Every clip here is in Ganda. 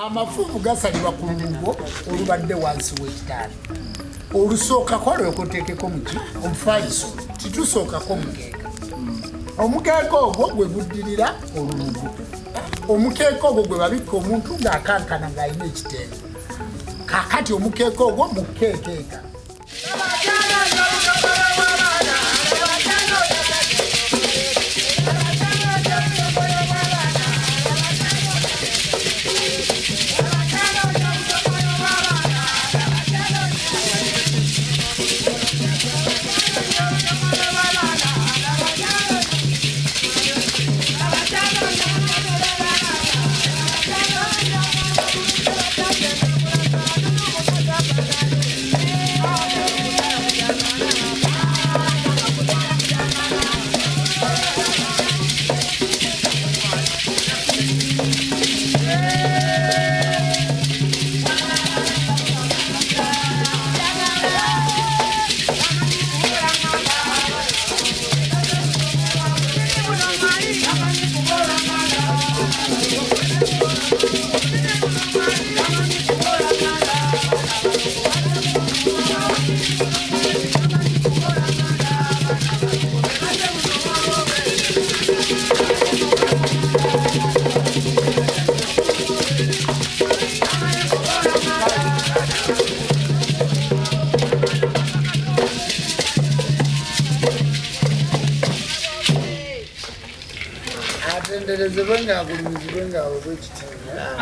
amafuvu gasalibwa ku lugo olubadde wansi w'ekitanda olusookako lwekoteekeko muki omufaliso titusookako mukeeka omukeeka ogwo gwe guddirira olulugo omukeeka ogwo gwe babikka omuntu ng'akankana ng'alina ekitengo kakati omukeeka ogwo mukeekeeka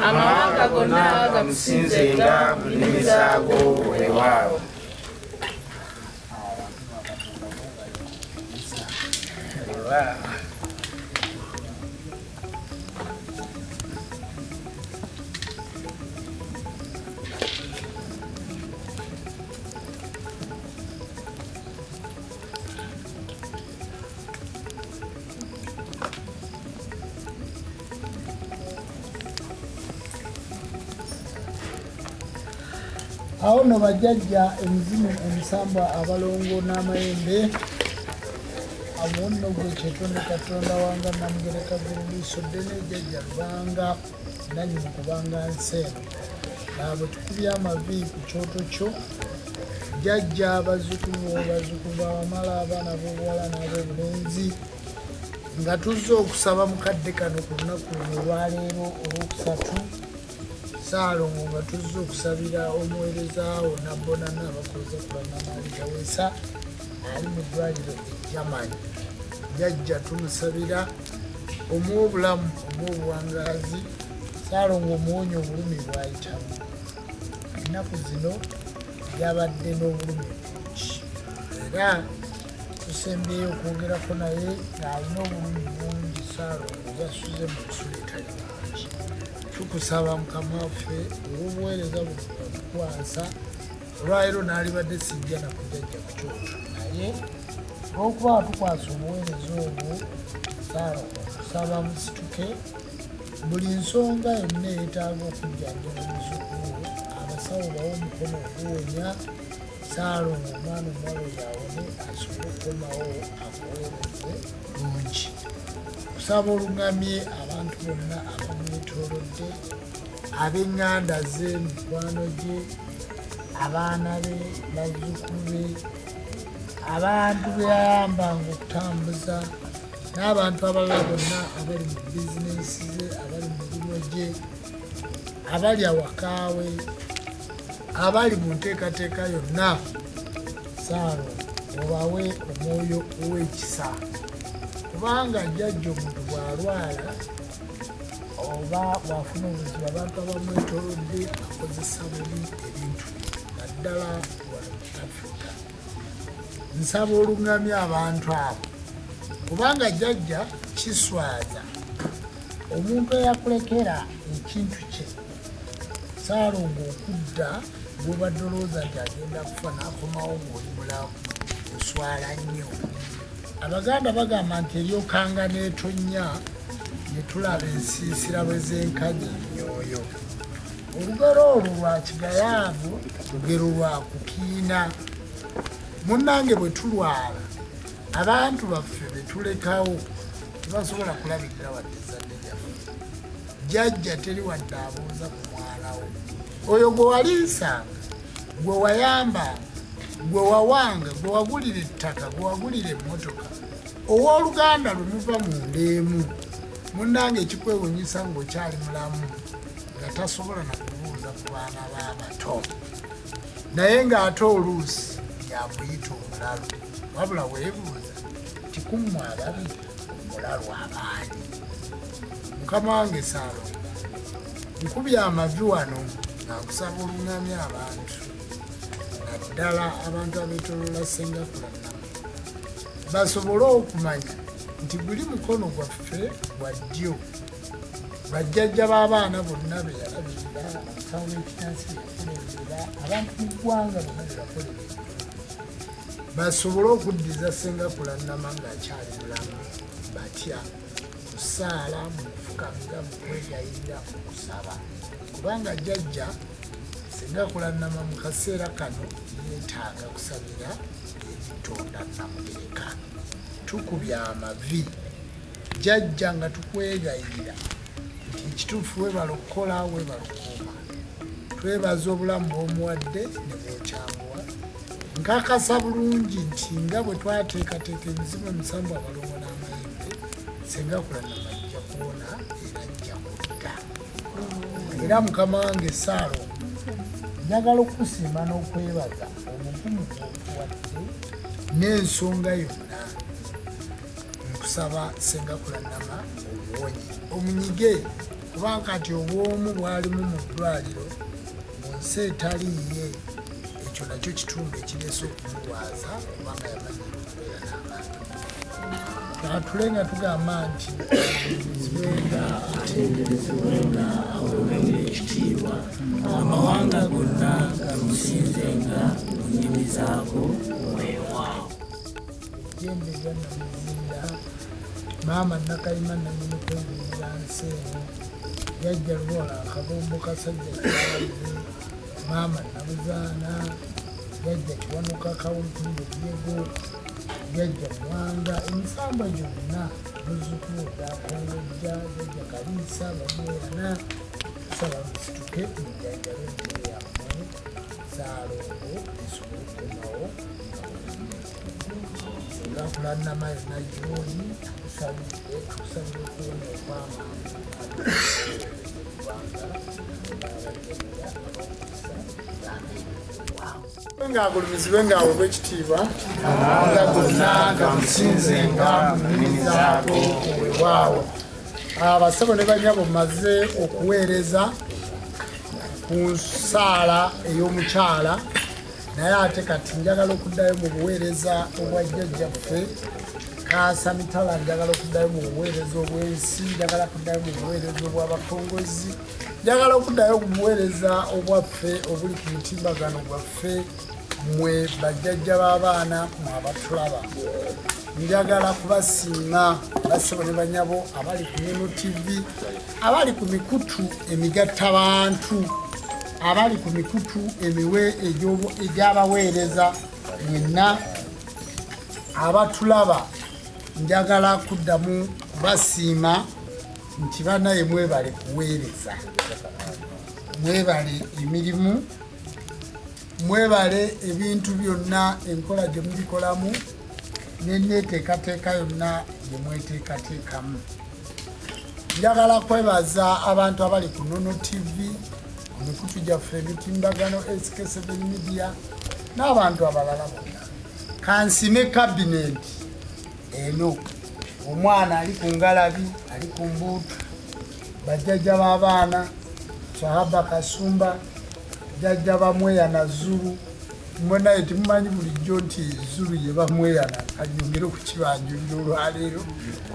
amawanga gonna gamusinzenga mu nnimi zaago weewaawo. awo no bajjajja emizimu emisambwa abalongo n'amayembe awo nno gwe kyetonde katonda wanga namugereka gululiiso ddene jjajja lubanga nanyini kubanga nseeno nabwe tukubya amavi ku kyoto kyo jjajja bazzukulu bawamala abaana b'obuwala n'ab'obulenzi nga tuzze okusaba mukadde kano ku lunaku luno olwaleero olwokusatu Saalongo nga tuzze okusabira omuweereza wonna bonana abakoze ku bannamaali gaweesa ali mu ddwaliro e Germany. Jjajja tumusabira omuwa obulamu obw'obuwangaazi Saalongo omuwonye obulumi bw'ayitamu. Ennaku zino yabadde n'obulumi bungi era tusembyeyo okwogerako naye ng'alina obulumi bungi Saalongo yasuze mu kusuleetali bungi. Tukusaba mukama waffe olw'obuweereza bukwasa olwaleero n'alibadde sijja na kujjajja ku kyoto naye olw'okuba tukwasa obuweereza obwo Saalongo tusaba musituke buli nsonga yonna eyeetaaga okujjanjaba omuzzukulu abasawo bawe omukono oguwonya Saalongo omwana omuwala oyo awone asobole okukomawo akuweereze bulungi. Kusaba oluŋŋamye abantu bonna abamwetoolodde ab'eŋŋanda ze mikwano gye abaana be bazzukulu be abantu be yayambanga okutambuza n'abantu abalala bonna abali mu bizinensi ze abali mu mirimu gye abali awakaawe abali mu nteekateeka yonna Saalongo obawe omwoyo ow'ekisa kubanga jjajja omuntu bw'alwala oba bw'afuna obuzibu abantu abamwetoolodde akozesa bubi ebintu naddala wano mu Africa. Nsaba oluŋŋamya abantu abo kubanga jjajja kiswaza omuntu eyakulekera ekintu kye Saalongo okudda bw'obadde olowooza nti agenda kufa n'akomawo ng'oli mulamu oswala nnyo. Abaganda bagamba nti eryokanga n'etonnya ne tulaba ensiisira bwe zenkanya emyoyo. Olugero olwo lwa kigayaavu lugero lwa kukiina. Munnange bwe tulwala abantu baffe be tulekawo tebasobola kulabirira wadde ezzadde lyaffe. jjajja teri wadde abuuza ku mwana we oyo gwe waliisanga gwe wayambanga gwe wawanga gwe wagulira ettaka gwe wagulira emmotoka owooluganda lwe muva mu ndeemu munnange ekikwewunyisa ng'okyali mulamu nga tasobola na kubuuza ku baana b'abato naye ng'ate oluusi yakuyita omulalu wabula weebuuza tikummwe ababiri omulalu abaani mukama wange Saalo nkubye amavi wano nakusaba oluŋŋamya abantu naddala abantu abeetooloola Sengakula Namale basobole okumanya nti guli mukono gwaffe gwa ddyo bajjajja b'abaana bonna be yalabirira abasawo b'ekitansi yakolerera abantu mu ggwanga bonna be bakolerera basobole okuddiza Sengakula Namale ng'akyali mulamu batya kusaala mu kufukamira mu kwegayirira okusaba kubanga jjajja Sengakula Namale mu kaseera kano yeetaaga kusabira Katonda Namugereka tukubye amavi jjajja nga tukwegayirira nti ekituufu webala okukola webala okukuuma twebaza obulamu bw'omuwadde ne bwokyamuwa nkakasa bulungi nti nga bwe twateekateeka emizimu emisanvu abalongo n'amayembe Sengakula Namale ajja kuwona era ajja kutta era mukama wange Saalo njagala okukusiima n'okwebaza omugumu gw'otuwadde n'ensonga yonna nkusaba Sengakula Namale omuwonye omunyige kubanga kati obwomu bwalimu mu ddwaliro mu nsi etaliiye ekyo nakyo kitundu ekireese okumulwaza kubanga yamanyira okubeera n'abantu atule nga tugamba nti zibenga atenderezebwenga aweebwenga ekitiibwa amawanga gonna gamusinzenga mu nnimi zaago weewaawo ejjembeza namuzinda maama Nakayima nanyini kwegulira nsi eno jjajja Lwola akabombo kasajja kyalire maama Nabuzaana jjajja Kiwanuka Kawumpuliro Byego jjajja Mwanga emisamba gyonna muzzukulu zakongojja jjajja Kaliisa bamwerana tusaba musituke mujjanjabe emmere yammwe Saalongo esobole okukomawo Sengakula Namale najjooni tukusabire okuwona okw'amaanyi ng'agulumizibwe ng'aweebwa ekitiibwa nga gonna gamusinzenga mu nnimi zaago weewaawo abasabo ne banyabo mmaze okuweereza ku nsaala ey'omukyala naye ate kati njagala okuddayo mu buweereza obwa jjajjaffe Kaasa Mitala njagala okuddayo mu buweereza obw'ensi njagala kuddayo mu buweereza obw'abakongozi njagala okuddayo mu buweereza obwaffe obuli ku mutimbagano gwaffe mmwe bajjajja b'abaana mu abatulaba njagala kubasiima basabo ne banyabo abali ku Neno TV abali ku mikutu emigattabantu abali ku mikutu egy'abaweereza mwenna abatulaba njagala kuddamu kubasiima nti banaye mwebale kuweereza mwebale emirimu mwebale ebintu byonna enkola gye mubikolamu n'enneeteekateeka yonna gye mweteekateekamu njagala kwebaza abantu abali ku Neno TV ku mikutu gyaffe emitimbagano SK7 Media n'abantu abalala bonna kansime kabineeti eno omwana ali ku Ngalabi ali ku Mbuutu bajjajja b'abaana Sahaba Kasumba jjajja bamweyana Zulu mmwe naye temumanyi bulijjo nti Zulu ye bamweyana kanyongere okukibanjulira olwaleero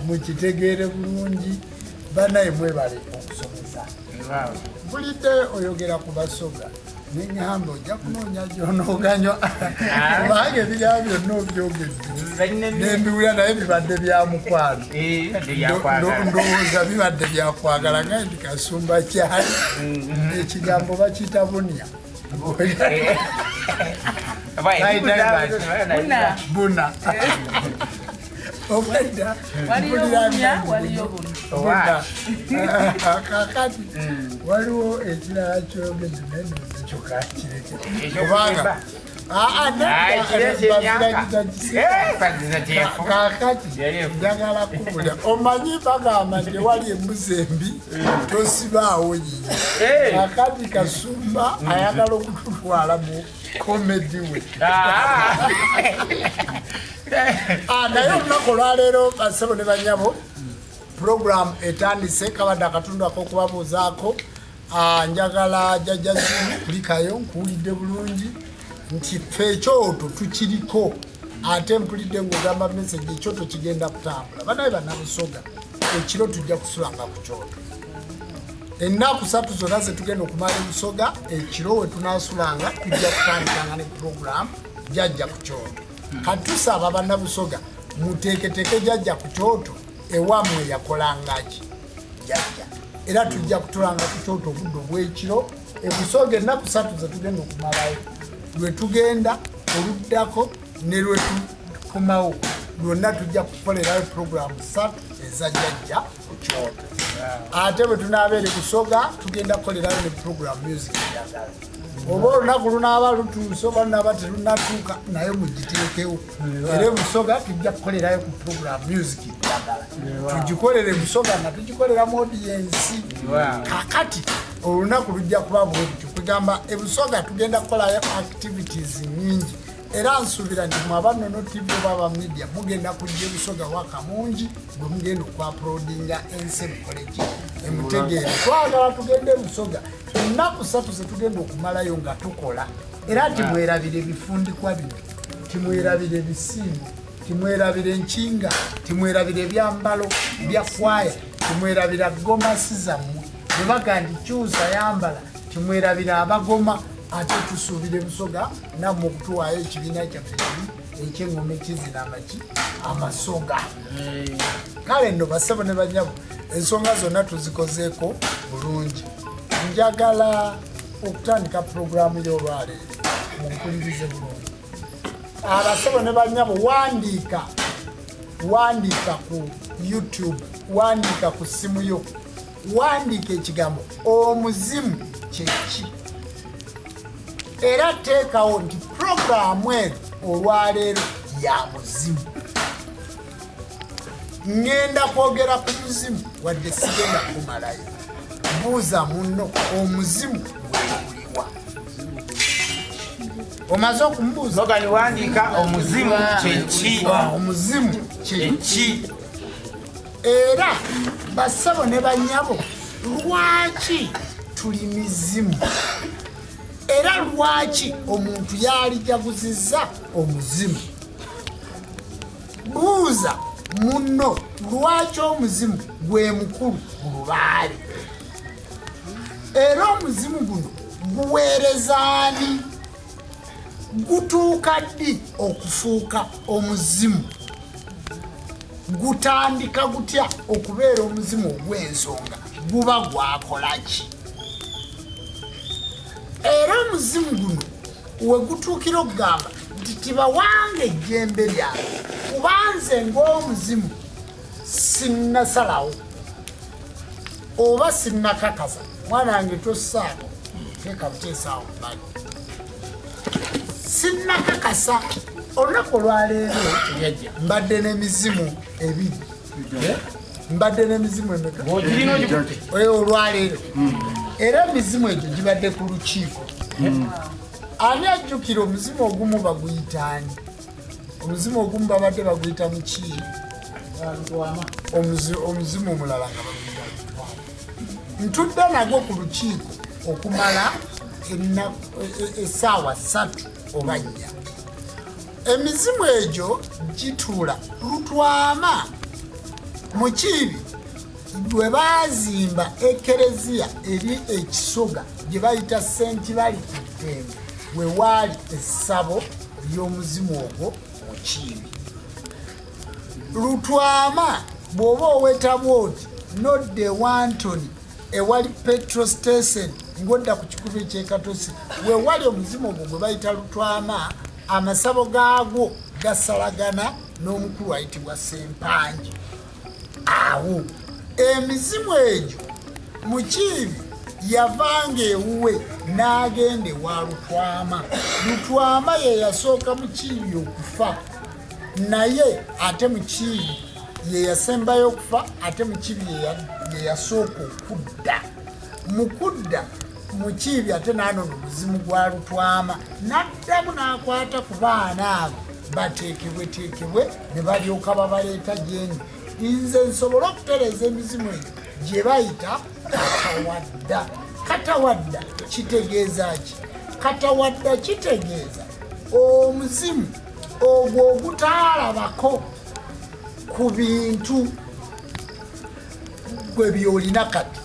mukitegeere bulungi banaye mwebale okusomesa bulidde oyogera ku basoga neŋŋamba ojja kunoonya gy'onooganywa kubanga ebigambo byonna obyogedde nembiwulira naye bibadde bya mukwano ndowooza bibadde byakwagala nga nti Kasumba kyali ekigambo bakiyita bunya buna obwedda kakati waliwo ekirala kyogedde naye kyokakireke kakati njagala kubula omanyi bagamba nti wali embuzi embi tosibaawo yiye kakati Kasumba ayagala okututwala mu komedi we naye olunaku olwaleero basebo ne banyabo program etandise kabadde akatundu ak'okubabuuzaako njagala jjajja Zulu kulikayo nkuwulidde bulungi nti ffe ekyoto tukiriko ate mpulidde ng'ogamba message ekyoto kigenda kutambula banaye bannabusoga ekiro tujja kusulanga ku kyoto ennaku 3 zonna ze tugenda okumala ebusoga ekiro we tunaasulanga tujja kutandikanga ne program jjajja ku kyoto katusaba bannabusoga muteeketeke jjajja ku kyoto ewammwe yakolangaki jjajja era tujja kutulanga ku kyoto obudde obw'ekiro ebusoga ennaku 3 ze tugenda okumalayo lwe tugenda oluddako ne lwe tukomawo lwonna tujja kukolerayo programu 3 eza jjajja ku kyoto ate bwe tunaabeera Busoga tugenda kukolerayo ne program music eyagala oba olunaku lunaaba lutuuse oba lunaaba terunatuuka naye mugiteekewo era Busoga tujja kukolerayo ku program music eyagala tugikolere Busoga nga tugikolera mu audience kakati olunaku lujja kuba bwe tutyo kugamba Busoga tugenda kukolayo activities nyingi era nsuubira nti mwabannono TV oba media mugenda kujja Busoga waka mungi bwe mugenda okwaplodinga Ensemu College emutegeere twagala tugende Busoga ennaku 3 ze tugenda okumalayo nga tukola era timwerabire ebifundikwa bino timwerabire ebisimbo timwerabire enkinga timwerabire ebyambalo bya kwaya timwerabira gomasi zammwe bwe baga nti kyusa yambala timwerabira abagoma ate tusuubire Busoga nammwe okutuwaayo ekibiina kyaffe kiri ekyengoma ekizina amasoga kale nno basebo ne banyabo ensonga zonna tuzikozeeko bulungi njagala okutandika puroguramu y'olwaleero mumpulirize bulungi abasebo ne banyabo wandiika ku YouTube wandiika ku simu yo wandiika ekigambo omuzimu kyeki era teekawo nti puroguramu eno olwaleero ya muzimu ngenda kwogera ku muzimu wadde sigenda kumalayo buuza munno omuzimu bwebuliwa omaze okumubuuza oganiwandiika omuzimu kyeki omuzimu kyeki era basabo ne banyabo lwaki tuli mizimu era lwaki omuntu yalijaguzizza omuzimu buuza munno lwaki omuzimu gwe mukulu mu lubaale era omuzimu guno guweereza ani gutuuka ddi okufuuka omuzimu gutandika gutya okubeera omuzimu ogw'ensonga guba gwakola ki era omuzimu guno we gutuukira okugamba nti tibawanga ejjembe lyange kubanze ng'omuzimu sinnasalawo oba sinnakakasa mwana wange tossaako teeka buteesaawo mbali sinnakakasa olunaku olwaleero mbadde n'emizimu ebiri mbadde n'emizimu emeka olwaleero era emizimu egyo gibadde ku lukiiko ani ajjukira omuzimu ogumu baguyitaani omuzimu ogumu babadde baguyita muki omuzimu omulala nga baguyita ntudde nagwo ku lukiiko okumala essaawa 3 oba 4 emizimu egyo gituula Lutwama mu Kiibi lwe baazimba ekereziya eri ekisoga gye bayita St. Bali Kitenge we waali essabo ly'omuzimu ogwo mu Kiibi Lutwama bw'oba owetaba oti nodde Wantoni ewali petrol station ng'odda ku kikubo ekyekatosi we wali omuzimu ogwo gwe bayita Lutwama amasabo gaagwo gasalagana n'omukulu ayitibwa Sempanji. Awo emizimu egyo Mukiibi yavanga ewuwe n'agenda ewa Lutwama. Lutwama ye yasooka Mukiibi okufa, naye ate Mukiibi ye yasembayo okufa, ate Mukiibi ye yasooka okudda. Mu kudda Mukiibi ate n'anona omuzimu gwa Lutwama, n'addamu n'akwata ku baana abo bateekebweteekebwe ne balyoka babaleeta gyendi. Nze nsobola okutereeza emizimu egyo gye bayita katawadda. Katawadda kitegeeza ki? Katawadda kitegeeza omuzimu ogwo ogutaalabako ku bintu gwe byolina kati.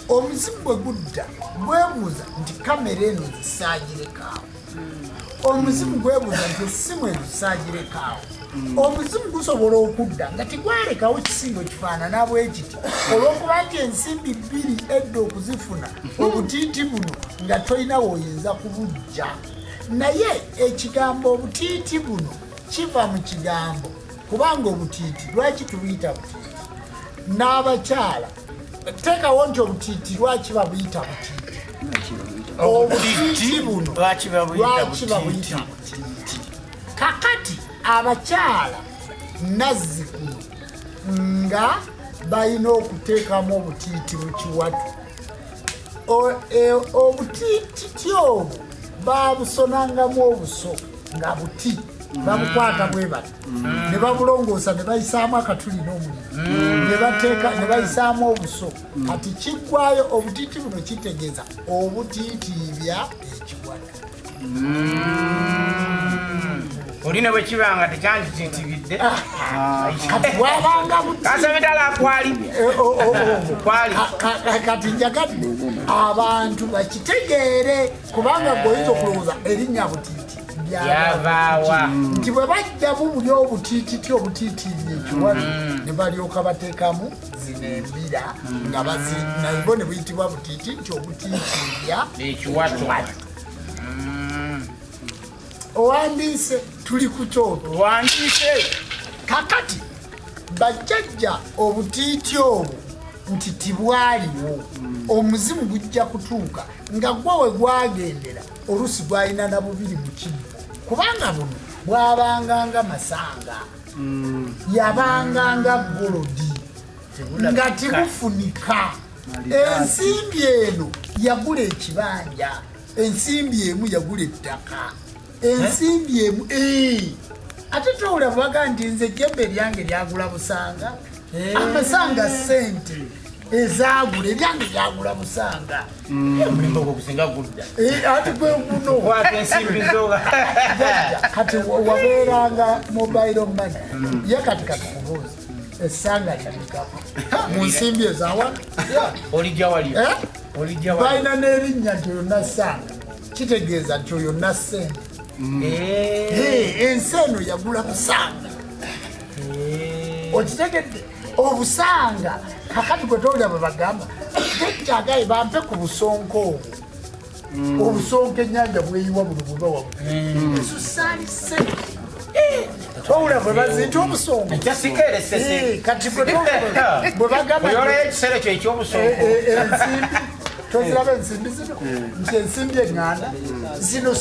Omuzimu bwe gudda gwebuuza nti kamera eno zisaagirekawo. Omuzimu gwebuuza nti essimu eno zisaagirekawo. Omuzimu gusobola okudda nga tigwalekawo kisingo kifaanana bwe kiti, olw'okuba nti ensimbi bbiri edda okuzifuna obutiiti buno nga tolina woyinza kubujja. Naye ekigambo obutiiti buno kiva mu kigambo, kubanga obutiiti lwaki tubuyita butiiti? N'abakyala teekawo nti obutiiti lwaki babuyita butiiti? Obutiiti buno lwaki babuyita butiiti? Kakati abakyala nazzikuno nga balina okuteekamu obutiiti mu kiwatu. Obutiiti obwo babusonangamu obuso nga buti, babukwata bwe bati ne babulongoosa ne bayisaamu akatuli n'omuliro ne bayisaamu obuso. Kati kiggwayo obutiiti buno kitegeeza obutiitiibya ekiwatu. Olina bwe kibanga tekyanditiitibidde kati bwabanga kasamitala kwali kati njagadde abantu bakitegeere, kubanga gweoyinza okulowooza erinnya butiiti yavaawa nti bwe bajja bubuli obutiititi obutiitiibya ekiwatu ne balyoka bateekamu zino embira nga nabwo ne buyitibwa butiiti nti obutiitiibya ekiwatu. Owandiise tuli ku kyoto. Wandiise kakati bajjajja obutiiti obwo nti tibwaliwo, omuzimu gujja kutuuka nga gwe we gwagendera oluusi gwalina na bubiri mu kibbo, kubanga buno bwabanganga masanga, yabanganga golodi nga tibufunika. Ensimbi eno yagula ekibanja, ensimbi emu yagula ettaka, ensimbi emu ate towula baga nti nze ejjembe lyange lyagula busanga. Amasanga sente ezagula eryange lyagula busanga. omulimbo gwo gusinga gudda Ate gwe guno kwata ensimbi zo kati wabeeranga mobile money ye kati kubuuza essanga lirikamu mu nsimbi ezawala olijja wali balina n'erinnya nti yonna ssanga, kitegeeza nti oyo yonna ssente. Ensi eno yagula busanga. Okitegedde obusanga kakati gwe towulira bwe bagamba tekyagaye bampe ku busonko obwo. Obusonko ennyanja bweyiwa buno bwe bawa ezo saali ssente. Towulira bwe baziyita obusonko kati gwe towulira bwe bagamba ekiseera kyo ekyobusonko ensimbi toziraba ensimbi zino nti ensimbi eŋŋanda zino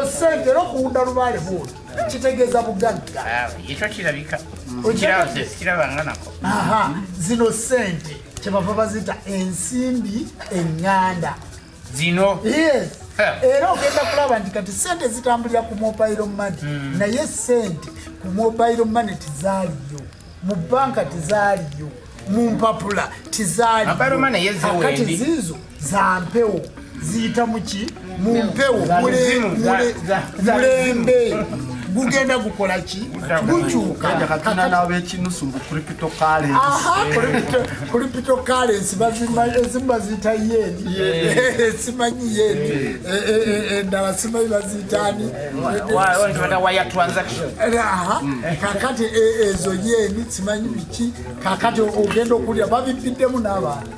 ssente era okuwunda lubaale bwoti kitegeeza bugagga. ekyo kirabika kirabanga nako. Zino ssente kyebava baziyita ensimbi eŋŋanda zino. Era ogenda kulaba nti kati ssente zitambulira ku mobile money, naye ssente ku mobile money tizaaliyo, mu banka tizaaliyo, mu mpapula tizaaliyo. Kati ziizo za mpewo ziyita muki mu mpewo mulembe gugenda gukola ki gukyuka. Katina n'abekinusu mu cryptocurrency baziyita yeni, simanyi yeni endala simanyi baziyitani wire transaction. Kakati ezo yeni simanyi biki, kakati ogenda okulya babibiddemu n'abantu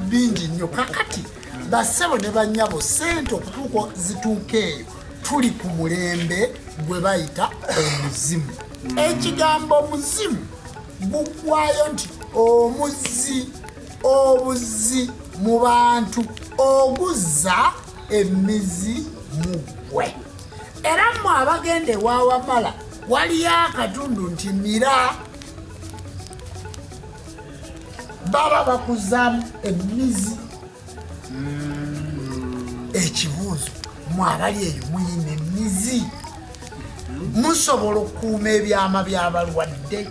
bingi nnyo. Kakati bassebo ne bannyabo ssente okutuuka zituuka eyo tuli ku mulembe gwe bayita omuzimu. Ekigambo omuzimu gugwayo nti omuzzi, obuzzi mu bantu, oguzza emizi mu ggwe. Era mmwe abagenda ewaawamala waliyo akatundu nti mira baba bakuzaamu emizi. Ekibuuzo, mmwe abali eyo muyina emizi, musobola okukuuma ebyama by'abalwadde?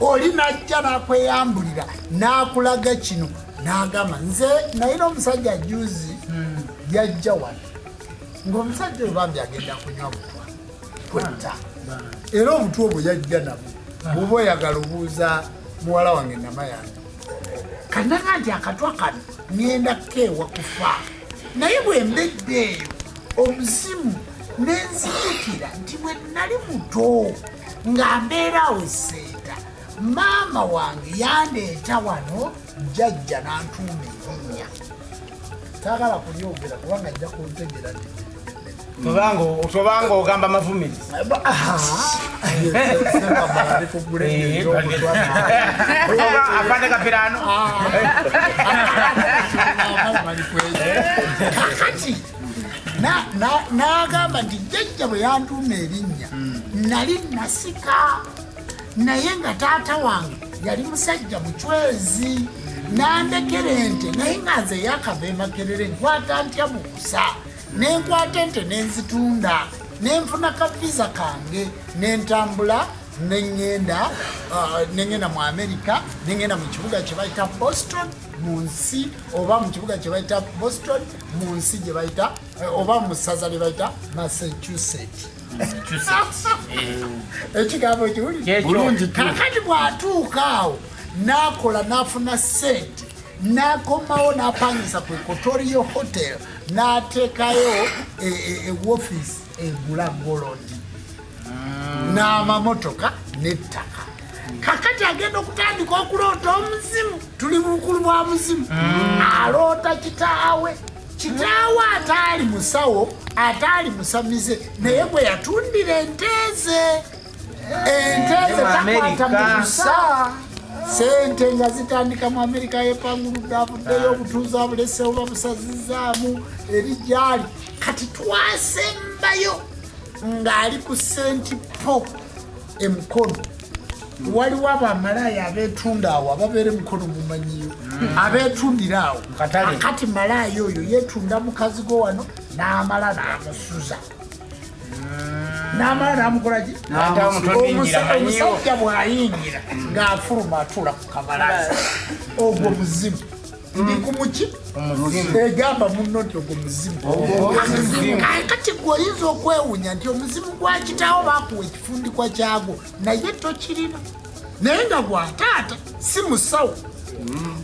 Oli najja n'akweyambulira n'akulaga kino n'agamba nze nayina omusajja juzi yajja wano ng'omusajja oyo bambi agenda kunywa butwa kwetta, era obutwa obwo yajja nabwo bw'oba oyagala obuuza muwala wange Namayanja kanaga nti akatwa kano ngenda keewa kufa, naye bwe mbedde eyo omuzimu nenzijukira nti bwe nali muto nga mbeera awo eseeta maama wange yandeeta wano jjajja n'antuuma erinnya. Taagala kulyogera kubanga ajja kuntegera tobanga ogamba mavumirizi. Apande kapirano kakati n'agamba nti jjajja bwe yantuuma erinnya nali nasika, naye nga taata wange yali musajja mucwezi, nandekera ente naye nga nze yakava Makerere nkwata ntya mu kusa, nenkwata ente nenzitunda nenfuna kaviza kange nentambula nengenda mu America, nengenda mu kibuga kye bayita Boston mu nsi, oba mu kibuga kye bayita Boston mu nsi gye bayita oba mu ssaza lye bayita Massachusetts. Ekigambo kiwulire kakati bw'atuuka awo n'akola n'afuna ssente n'akomawo n'apangisa ku Equatorial Hotel n'ateekayo ewoofiisi egula golodi n'amamotoka n'ettaka. Kakati agenda okutandika okuloota omuzimu, tuli bukulu bwa muzimu, aloota kitaawe. Kitaawe ataali musawo, ataali musamize, naye bwe yatundira enteze takwata mu kusa, sente nga zitandika mu Amerika yepanguludde, avuddeyo obutuuzi abulesewo babusazizaamu eri gyali. Kati twasembayo ng'ali ku St. Paul emukono. Waliwo abamalaaya abeetunda awo ababeera emukono mumanyiyo, abeetundira awo. Kati malaaya oyo yeetunda mukazi go wano n'amala n'amusuza, n'amala n'amukola ki? Omusajja bw'ayingira ng'afuluma atuula ku kamalaza, ogwo muzimu. Ndi ku muki? Egamba munno nti ogwo muzimu. Kati gwe oyinza okwewunya nti omuzimu gwa kitaawo baakuwa ekifundikwa kyagwo naye tokirina, naye nga gwa taata si musawo.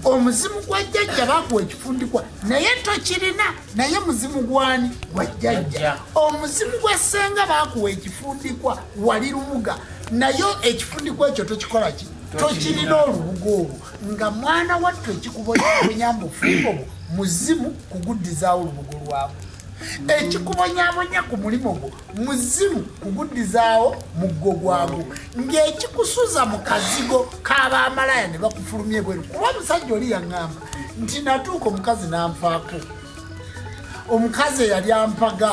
Omuzimu gwa jjajja baakuwa ekifundikwa naye tokirina, naye muzimu gwani? Gwa jjajja. Omuzimu gwa ssenga baakuwa ekifundikwa wali Lubuga, naye ekifundikwa ekyo tokikola ki? Tokirina olubugo olwo. Nga mwana wattu ekikubonyaabonya bufumbo bwo muzimu kuguddizaawo olubugo lwabwo. Ekikubonyaabonya ku mulimo gwo muzimu kuguddizaawo muggo gwagwo. Ng'ekikusuza mu kazigo k'abamalaaya ne bakufulumya ebweru. Kuba omusajja oli yaŋŋamba nti natuuka omukazi n'anfaako. Omukazi eyali ampaga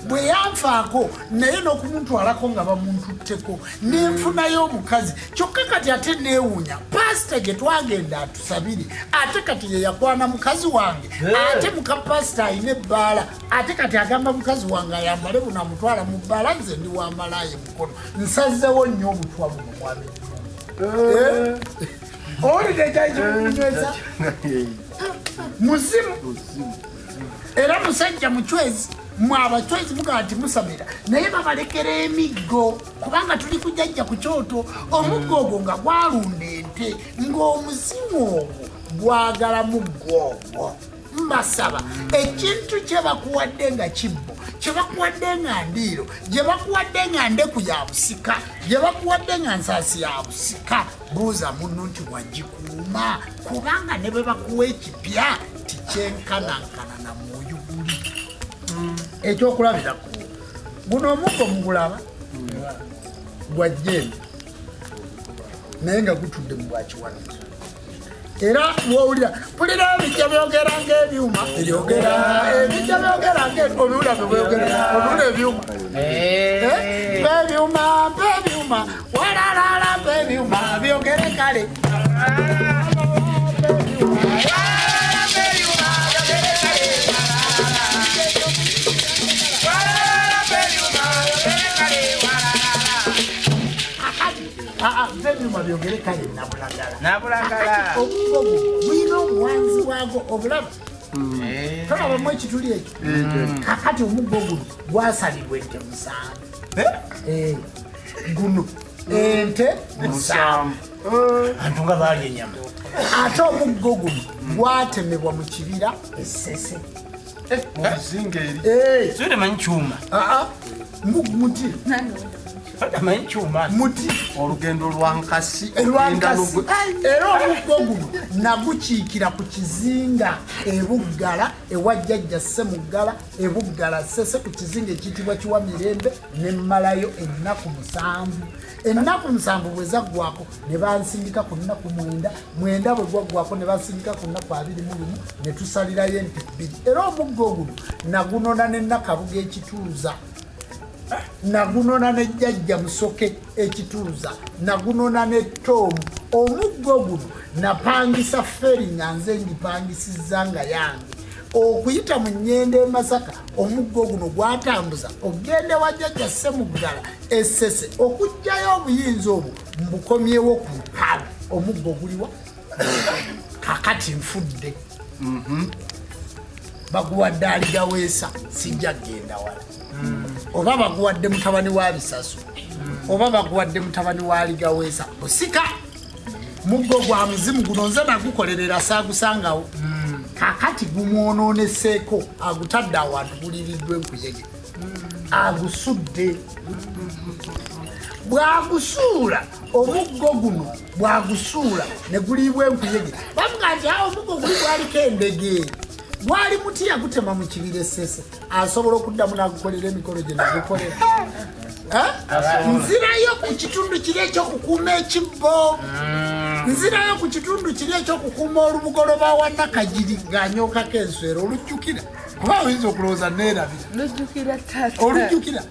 bwe yanfaako naye n'okumutwalako nga bamuntutteko nenfunayo omukazi. Kyokka kati ate neewuunya pasita gye twagenda atusabire, ate kati ye yakwana mukazi wange, ate muka pasita alina ebbaala, ate kati agamba mukazi wange ayambale buno amutwala mu bbaala, nze ndi wamalaaya mukono. Nsazeewo nnyo obutwa buno mwami. Owulidde ekyali kimunyweza muzimu era musajja mucwezi. Mwe abacwezi mugaa nti musamira naye babalekera emiggo kubanga tuli kujjajja ku kyoto. Omuggo ogwo nga gwalunda ente, ng'omuzimu ogwo gwagala muggo ogwo. Mbasaba ekintu kye bakuwadde nga kibbo, kye bakuwadde nga ndiiro, gye bakuwadde nga ndeku ya busika, gye bakuwadde nga nsaasi ya busika, buuza munno nti wagikuuma, kubanga ne bwe bakuwa ekipya tikyenkanankana na mwoyo guli. Ekyokulabirako guno omuggo mugulaba gwa jjembe naye nga gutudde mu bwakiwano era wowulira pulira ebijja byogera ng'ebyuma byogera ebijja byogera ng'olula olula ebyuma bebyuma walalala bebyuma byogere kale bebyuma byogere kale nabulagala obugogo bulina obuwanzi bwago obulaba tolabamu ekituli ekyo kakati omuggo guno gwasalibwa ente musanvu guno ente musanvu antu nga baali enyama ate omuggo guno gwatemebwa mu kibira essese so temanyi kyuma muti tamanyi kyuma muti olugendo lwankasi era omuggo guno nagukiikira ku kizinga ebuggala ewajjajja Ssemuggala ebuggala Ssese ku kizinga ekiyitibwa Kiwamirembe ne mmalayo ennaku 7 ennaku 7 bwe zaggwako ne bansindika ku nnaku 9 bwe gwaggwako ne bansindika ku nnaku 21 ne tusalirayo ente 2 era omuggo guno nagunona n'ennakabuga ekituuza nagunona ne jjajja Musoke ekituuza nagunona ne Tomu omuggo guno napangisa feri nga nze ngipangisiza nga yange okuyita mu Nnyende e Masaka omuggo guno gwatambuza ogende wa jjajja Ssemuggala Essese okujjayo obuyinza obwo mbukomyewo ku mpala omuggo guliwa kakati nfudde baguwadde aligaweesa sijja genda wala oba baguwadde mutabani wa Bisasu oba baguwadde mutabani wa Aligaweesa osika muggo gwa muzimu guno nze nagukolerera saagusangawo kakati gumwononeseeko agutadde awantu buliriddwa enkuyege agusudde bwagusuula omuggo guno bwagusuula ne guliibwa enkuyege bavuga nti awo omuggo guli gwaliko endege gwali muti yagutema mu kibira Essese asobola okuddamu n'agukolera emikolo gye nagukolera nzirayo ku kitundu kiri ekyokukuuma ekibbo nzirayo ku kitundu kiri ekyokukuuma olubugoloba wa Nakagiri ng'anyookako enswera olujjukira kuba oyinza okulowooza neerabira olujjukira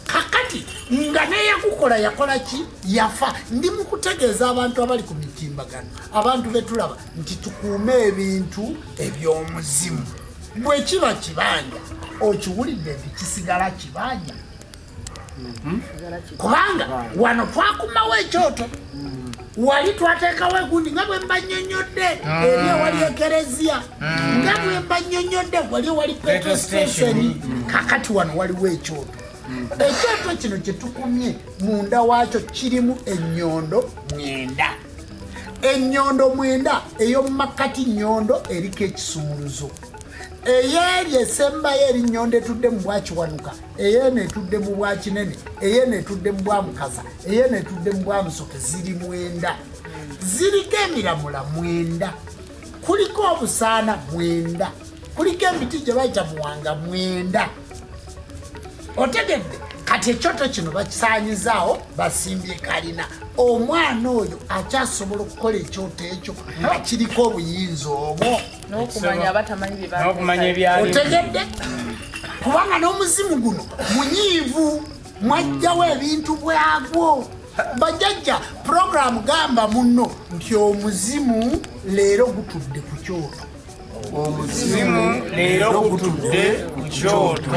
kakati nga neyakukola yakola ki yafa ndi mu kutegeeza abantu abali ku mitimbagano abantu betulaba nti tukuume ebintu eby'omuzimu bwe kiba kibanja okiwulidde nti kisigala kibanja kubanga wano twakumawo ekyoto wali twateekawo egundi nga bwe mbanyonyodde eri ewali ekereziya nga bwe mbanyonyodde wali ewali petrol station kakati wano waliwo ekyoto ekyoto kino kyetukumye munda waakyo kirimu ennyondo 9 ennyondo 9 ey'omumakati nnyondo eriko ekisumuluzo eyeeri esembayo eri nnyondo etudde mu bwakiwanuka eyeeno etudde mu bwakinene eyeeno etudde mu bwamukaza eyeeno etudde mu bwamusoke ziri 9 ziriko emiramula 9 kuliko obusaana 9 kuliko emiti gye bayita muwanga 9 otegedde kati ekyoto kino bakisaanyizaawo basimbye kalina omwana oyo akyasobola okukola ekyoto ekyo nga kiriko obuyinza obwo n'okumanya ebyali otegedde kubanga n'omuzimu guno munyiivu mwajjawo ebintu bwagwo bajjajja puroguramu gamba munno nti omuzimu leero gutudde ku kyoto omuzimu leero gutudde ku kyoto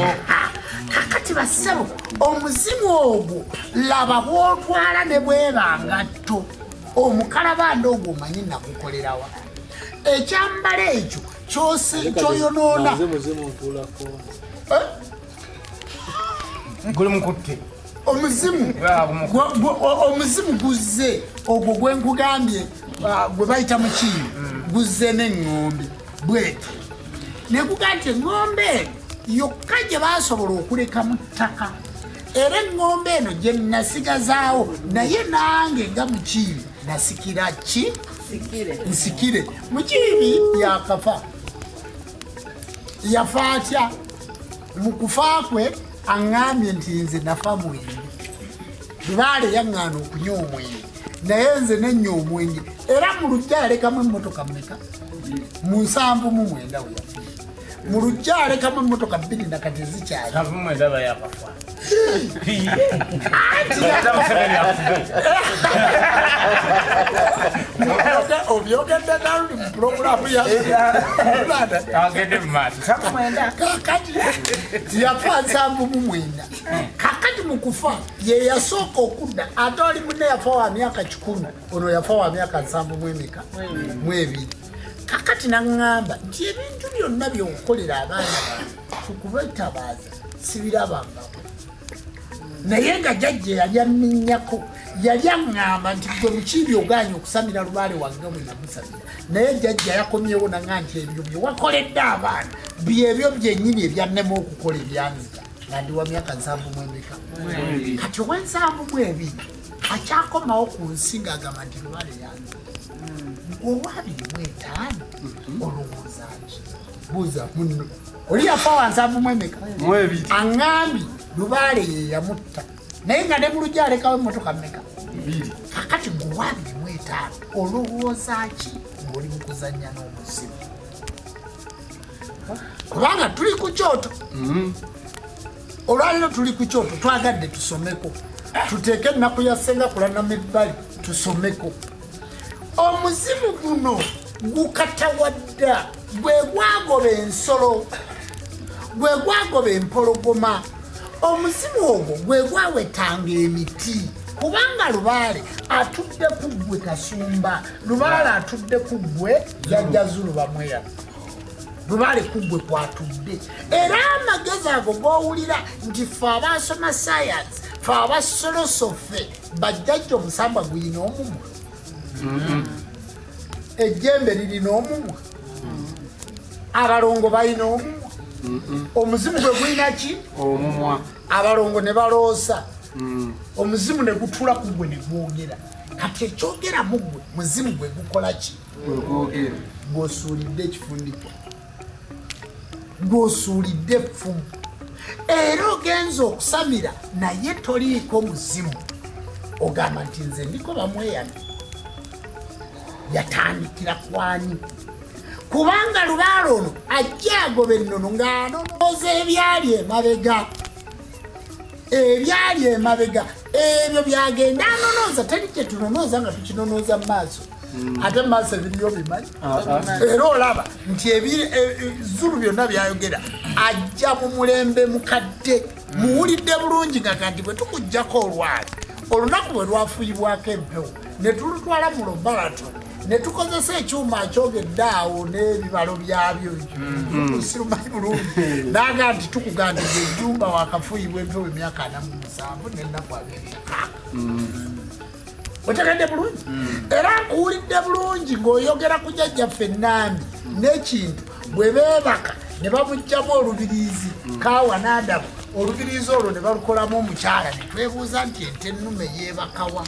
kakati bassebo omuzimu ogwo laba bwotwala ne bwebangatto omukalabanda ogwo omanyi nagukolerawa ekyambala ekyo kyoyonoona guli mukutte omuzimu guzze ogwo gwenkugambye gwe bayita mukiimu guzze n'eŋŋombe bweti nekuga nti eŋŋombe eno yokka gye basobola okuleka mu ttaka era eŋŋombe eno gye nasigazaawo naye nange nga mukiibi nasikira ki nsikire mukiibi yakafa yafa atya mu kufa kwe aŋŋambye nti nze nafa mwenge lubaale yaŋŋaana okunywa omwenge naye nze nennya omwenge era mu lujja yalekamu emmotoka mmeka mu 79 we yafa mu lujja alekamu emmotoka 2 nakati zikyali obyogedde naluli mu puroguramu kakati yafa 79 kakati mu kufa ye yasooka okudda ate oli munne yafa wa myaka 10 ono yafa wa myaka 72 kakati naŋŋamba nti ebintu byonna byokukolera abaana tukubetabaaza sibirabangako naye nga jjajja yali aminnyako yali aŋŋamba nti gwe mukiibi oganye okusamira lubaale wange bwe namusamira naye jjajja yakomyewo naŋŋa nti ebyo bye wakoledde abaana byebyo byennyini ebyannema okukola ebyanzika nga ndi wa myaka 72 kati ow'72 akyakomawo ku nsi ng'agamba nti lubaale yange olwa 25 olowooza ki buuza munno oli yafa wa 72 aŋŋambi lubaale ye yamutta naye nga ne mu lujja alekawo emmotoka mmeka kakati gwe 25 olowooza ki ng'oli mu kuzannya n'omuzimu kubanga tuli ku kyoto olwaliro tuli ku kyoto twagadde tusomeko tuteeke ennaku ya ssenga kulanamu ebbali tusomeko omuzimu guno gukatawadda gwe gwagoba ensolo gwe gwagoba empologoma omuzimu ogwo gwe gwawetanga emiti kubanga lubaale atudde ku ggwe kasumba lubaale atudde ku ggwe jjajja Zulu bamweya lubaale ku ggwe kwatudde era amagezi ago g'owulira nti ffe abasoma sayansi ffe abasolosofe bajjajja omusamba guyina omumwa ejjembe lirina omumwa abalongo balina omumwa omuzimu gwe gulina ki omumwa abalongo ne baloosa omuzimu ne gutula ku gwe ne gwogera kati ekyogera mu gwe muzimu gwe gukola ki gw'osuulidde ekifundiko gw'osuulidde effumu era ogenza okusamira naye toliiko muzimu ogamba nti nze ndiko bamweyana yatandikira kwani kubanga lubaale ono ajja agoba ennono ng'anonooza ebyali emabega ebyo byagenda anonooza teri kye tunonooza nga tukinonooza mu maaso ate mu maaso ebiriyo bimanyi era olaba nti Zulu byonna byayogera ajja mu mulembe mukadde muwulidde bulungi nga kandi bwe tukuggyako olwali olunaku bwe lwafuyibwako empewo ne tulutwala mu laboratory ne tukozesa ekyuma kyogedde awo n'ebibalo byabyo sirumanyi bulungi naga nti tukugandiza ejjumba wakafuuyibwa empewo emyaka 47 n'ennaku 26 otegedde bulungi era nkuwulidde bulungi ng'oyogera ku jjajjaffe Nnambi n'ekintu bwe beebaka ne bamuggyamu olubiriizi kaawa n'adabu olubiriizi olwo ne balukolamu omukyala ne twebuuza nti ente ennume yeebakawa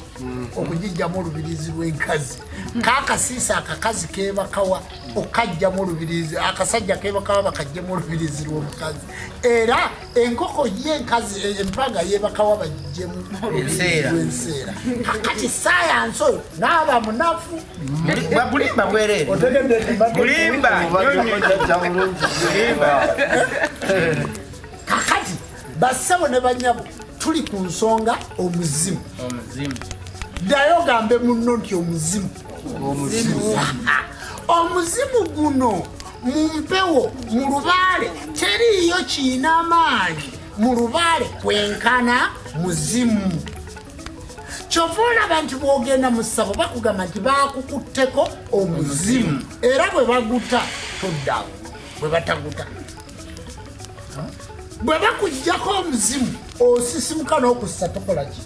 okugijjamu olubiriizi lw'enkazi kaakasiisa akakazi keebakawa okajjamu olubiriizi akasajja keebakawa bakajjamu olubiriizi lw'omukazi era enkoko y'enkazi empaga yeebakawa bajjemu lw'enseera kakati sayansi oyo n'aba munafu bulimba bwereere kakati bassebo ne banyabo tuli ku nsonga omuzimu ddayo gambe munno nti omuzimu guno mu mpewo mu lubaale teriiyo kiina amaanyi mu lubaale kwenkana muzimu kyova olaba nti bwogenda mu ssabo bakugamba nti baakukutteko omuzimu era bwe baguta toddawo bwe bataguta bwe bakuggyako omuzimu osisimuka n'okussa tokola ki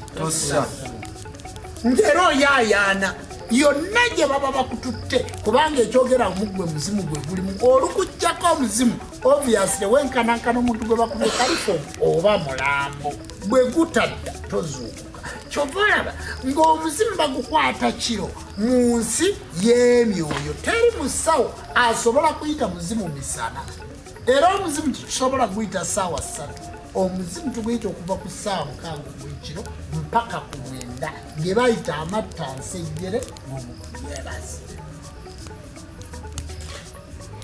ngera oyaayaana yonna gye baba bakututte kubanga ekyogera omugwe muzimu gwe gulimu olukuggyako omuzimu obviously wenkanankana omuntu gwe bakubye kalifo oba mulambo bwe gutadda tozuukuka kyova olaba ng'omuzimu bagukwata kiro mu nsi y'emyoyo teri musawo asobola kuyita muzimu misana era omuzimu titusobola guyita ssaawa 3 omuzimu tuguyita okuva ku ssaawa 6 gw'ekiro mpaka ku 9 ge bayita amattansejjere mu bwebazi.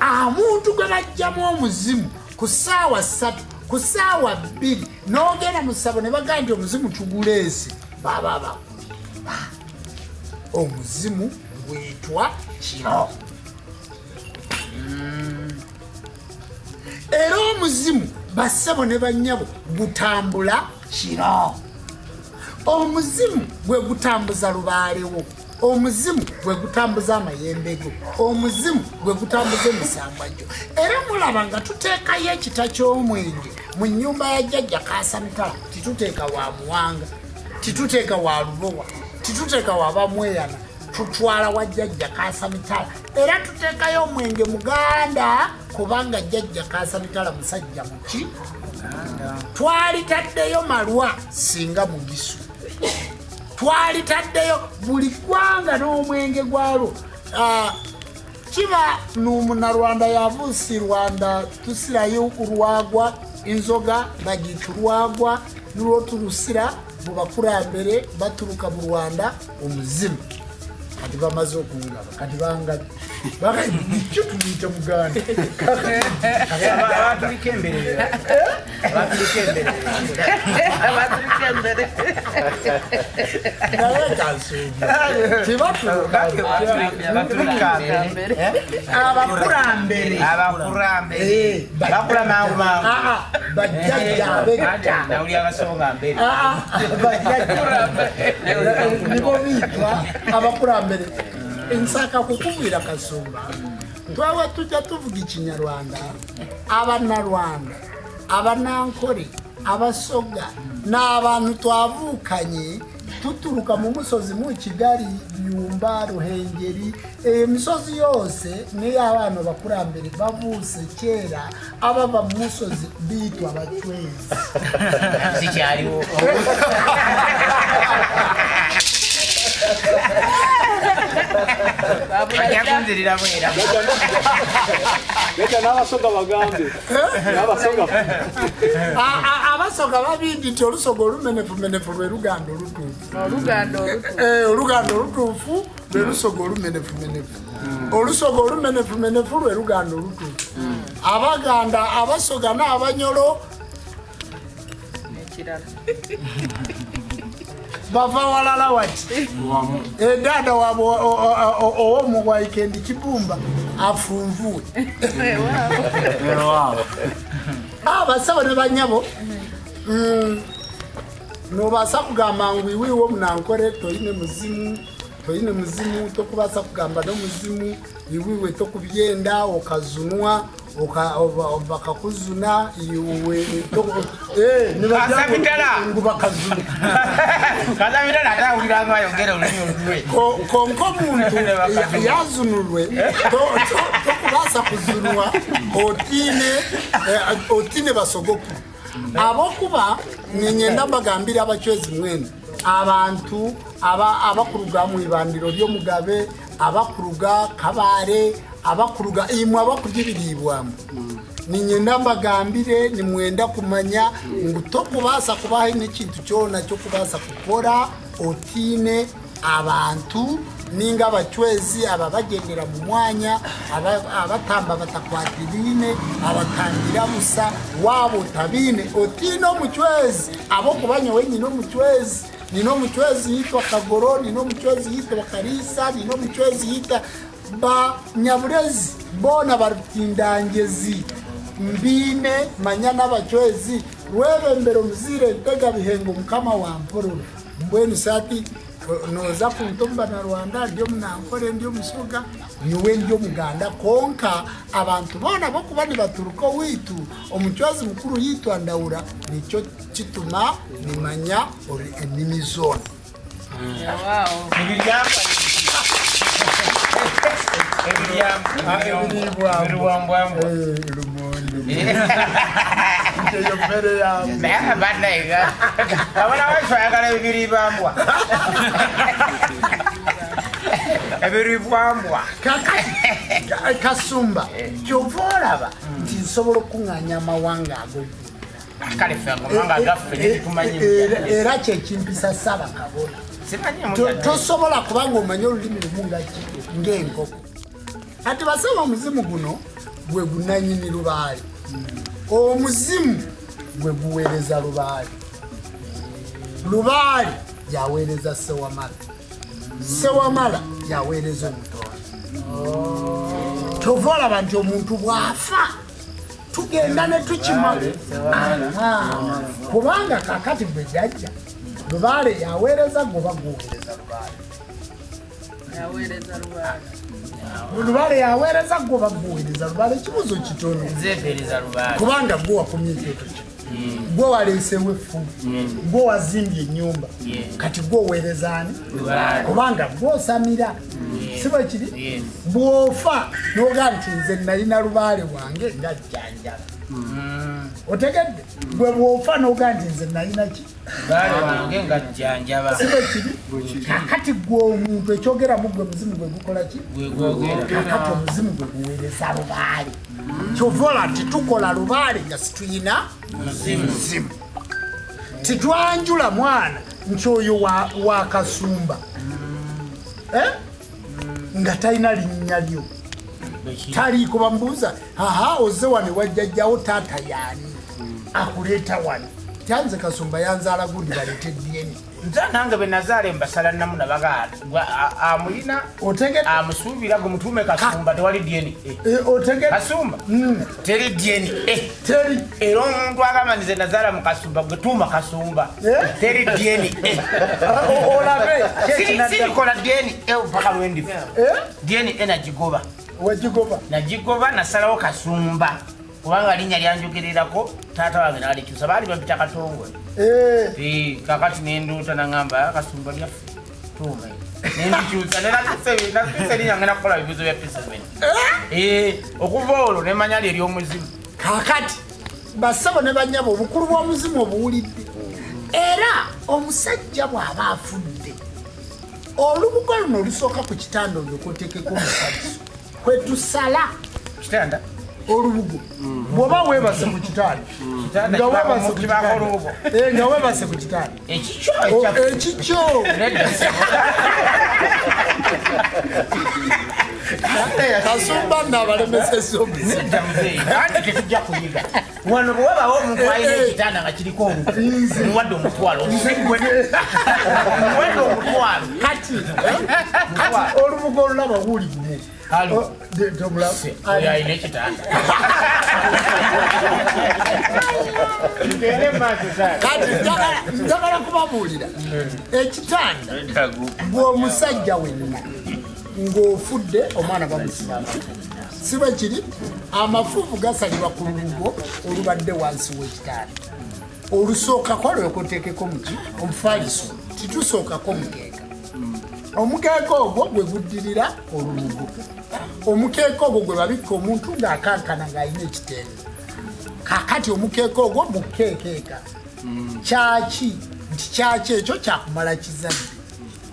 Omuntu gwe bajjamu omuzimu ku ssaawa 3 ku ssaawa 2 n'ogenda mu ssabo ne bagamba nti omuzimu tuguleese baba bakulimba. Omuzimu gwetwa kiro. Era omuzimu bassebo ne bannyabo gutambula kiro. Omuzimu gwe gutambuza lubaalewo. Omuzimu gwe gutambuza amayembe go. Omuzimu gwe gutambuza emisambwa gyo. Era mulaba nga tuteekayo ekita ky'omwenge mu nnyumba ya jjajja Kaasamitala. Tituteeka wa Muwanga, tituteeka wa Lubowa, tituteeka wa Bamweyana, tutwala wa jjajja Kaasamitala. Era tuteekayo omwenge Muganda kubanga jjajja Kaasamitala musajja muki. Twalitaddeyo Malwa singa Mugisu. Twalitaddeyo buli ggwanga n'omwenge gwalwo. Kiba n'Omunnarwanda yavuusi Rwanda tusirayo Lwagwa inzoga bagiyita Lwagwa nulwo tulusira mu bakurambere baturuka mu Rwanda omuzimu. Kati bamaze okungaba kati bangabi bakyo tumuyita Muganda abakurambere ensaka kukubwira Kasumba twawa tujja tuvuga Ekinyarwanda. Abannarwanda, Abanankole, Abasoga n'abantu twavuukanye tuturuka mu musozi mu Kigali, Byumba, Ruhengeri, emisozi yose n'ey'abaana bakurambere bavuuse kera abava mu musozi biitwa Abachwezi. Sikyaliwo. Yakunzirira mwera. Leta n'abasoga bagambe. N'abasoga. Abasoga babindi nti olusoga olumenefumenefu lwe luganda olutuufu. Oluganda olutuufu lwe lusoga olumenefumenefu. Olusoga olumenefumenefu lwe luganda olutuufu. Abaganda, Abasoga n'Abanyolo n'ekirala bava walala wati. Dada wabo owomu wa Ikendi Kibumba afunvuwe. Abasawo ne bannyabo nobasa kugamba ngu iwiwo Munankole toyine muzimu tokubasa kugamba n'omuzimu iwiwe tokubyenda okazunwa bakakuzuna iwe konko muntu yazunulwe tokubasa kuzunwa otine basogoku abokuba nyenda mbagambira Abachwezi mwene abantu abakuruga mu ibandiro ly'Omugabe, abakuruga Kabare, abakuruga imwe abakurya ibiribwamu. Ninyenda mbagambire nimwenda kumanya ngu tokubasa kubaha n'ikintu cyona cyo kubasa gukora otine abantu ninga Abachwezi ababagendera mu mwanya abatamba batakwatirine abatangira musa wabo tabine otino Muchwezi abo kubanya wenyine Muchwezi nino Muchwezi yitwa Kagoro, nino Muchwezi yitwa Karisa, nino Muchwezi yitwa ba Nyaburezi bona barutindangezi mbine manyana Abachwezi rwebembero muzire ntega bihengo mukama wa mpororo mbweni sati noza kuntomba na Rwanda ndio Munankole ndio Musoga niwe ndio Muganda konka abantu bona bokubani baturuko witu Omuchwezi mukuru yitwa Ndaura nico kituma nimanya enimi zone. Kasumba kyovolaba nti nsobola okuŋŋaanya amawanga ago Kale fango manga gaffe tumanyi. Era kyekimpisa Saba Kabona. Tosobola kubanga omanyi olulimi lumu ng'enkoko. Ati basaba omuzimu guno gwe gunanyini Lubaale. Omuzimu gwe guweereza Lubaale. Lubaale yaweereza Sewamala. Sewamala yaweereza Omutonzi. Tovola nti omuntu bw'afa tugenda ne tukimala. Kubanga kakati bwe jajja Lubaale yaweereza goba guweereza Lubaale. Yaweereza Lubaale. Lubaale yaweereza goba guweereza Lubaale. Ekibuzo kitono. Nzeepereza Lubaale. Kubanga gwe wakumye ekyoto kino. Gwe waleesewo effumu. Gwe wazimbye ennyumba. Kati gwe oweereza ani? Kubanga gwe osamira. Si bwe kiri? Bw'ofa n'ogaa nti nze nalina Lubaale wange nga jjanjaba. Otegedde? Gwe bw'ofa n'ogaa nti nze nalina ki? Lubaale wange nga jjanjaba. Si bwe kiri? Kakati gwe omuntu ekyogeramu gwe muzimu gwe gukola ki? Kakati omuzimu gwe guweereza Lubaale. Kyovola nti tukola Lubaale nga situyina muzimu. Titwanjula mwana nti oyo wa Kasumba. Nga talina linnya lyo. Taliiko bamubuuza, ozze wano wajjajjawo taata yaani akuleeta wano. Tyanze Kasumba yanzaala gundi baleete DNA. Nze nange be nazaala mbasala namu nabagaala. Amulina amusuubira gwe mutuume Kasumba tewali DNA. Otegedde? Kasumba teri DNA. Teri. Era omuntu agamba nze nazaala mu Kasumba gwe tuuma Kasumba teri DNA. Olabe sirikola DNA mpaka lwendifa. DNA nagigoba. Wagigoba? Nagigoba nasalawo Kasumba. Kubanga linnya lyanjogererako taata wange n'alikyusa baali bampita Katongole. Kakati nenduuta nangamba Kasumba lyaffe tuuma. Nendikyusa nakise linnya ngenda kukola bibuzo bya P7. Okuva olwo nemanya lyeri omuzimu. Kakati basabo ne banyabo obukulu bw'omuzimu obuwulidde. Era omusajja bw'aba afudde olubugo luno olusooka ku kitanda olwo kwoteekeko omusajja kwetusala kitanda olubugo bw'oba weebase ku kitanda nga weebase ku kitanda ekikyo Kasumba n'abalemeseza omuzimu. Kandi tetujja kuyiga. Wano bwe wabawo omuntu alina ekitanda nga kiriko olubugo muwadde omutwalo. Muwadde omutwalo. Kati olubugo olulaba guuli gumu. Halo. Oyo alina ekitanda. Kati njagala kubabuulira ekitanda bw'omusajja wenna ng'ofudde omwana bamusiba. Si bwe kiri? Amafuvu gasalibwa ku lubugo olubadde wansi w'ekitanda. Olusookako lwekoteekeko muki omufaliso titusookako mukeeka. Omukeeka ogwo gwe guddirira olubugo. Omukeeka ogwo gwe babikka omuntu ng'akankana ng'alina ekitende. Kakati omukeeka ogwo mukeekeeka. Kyaki nti kyaki ekyo kyakumala kizadde.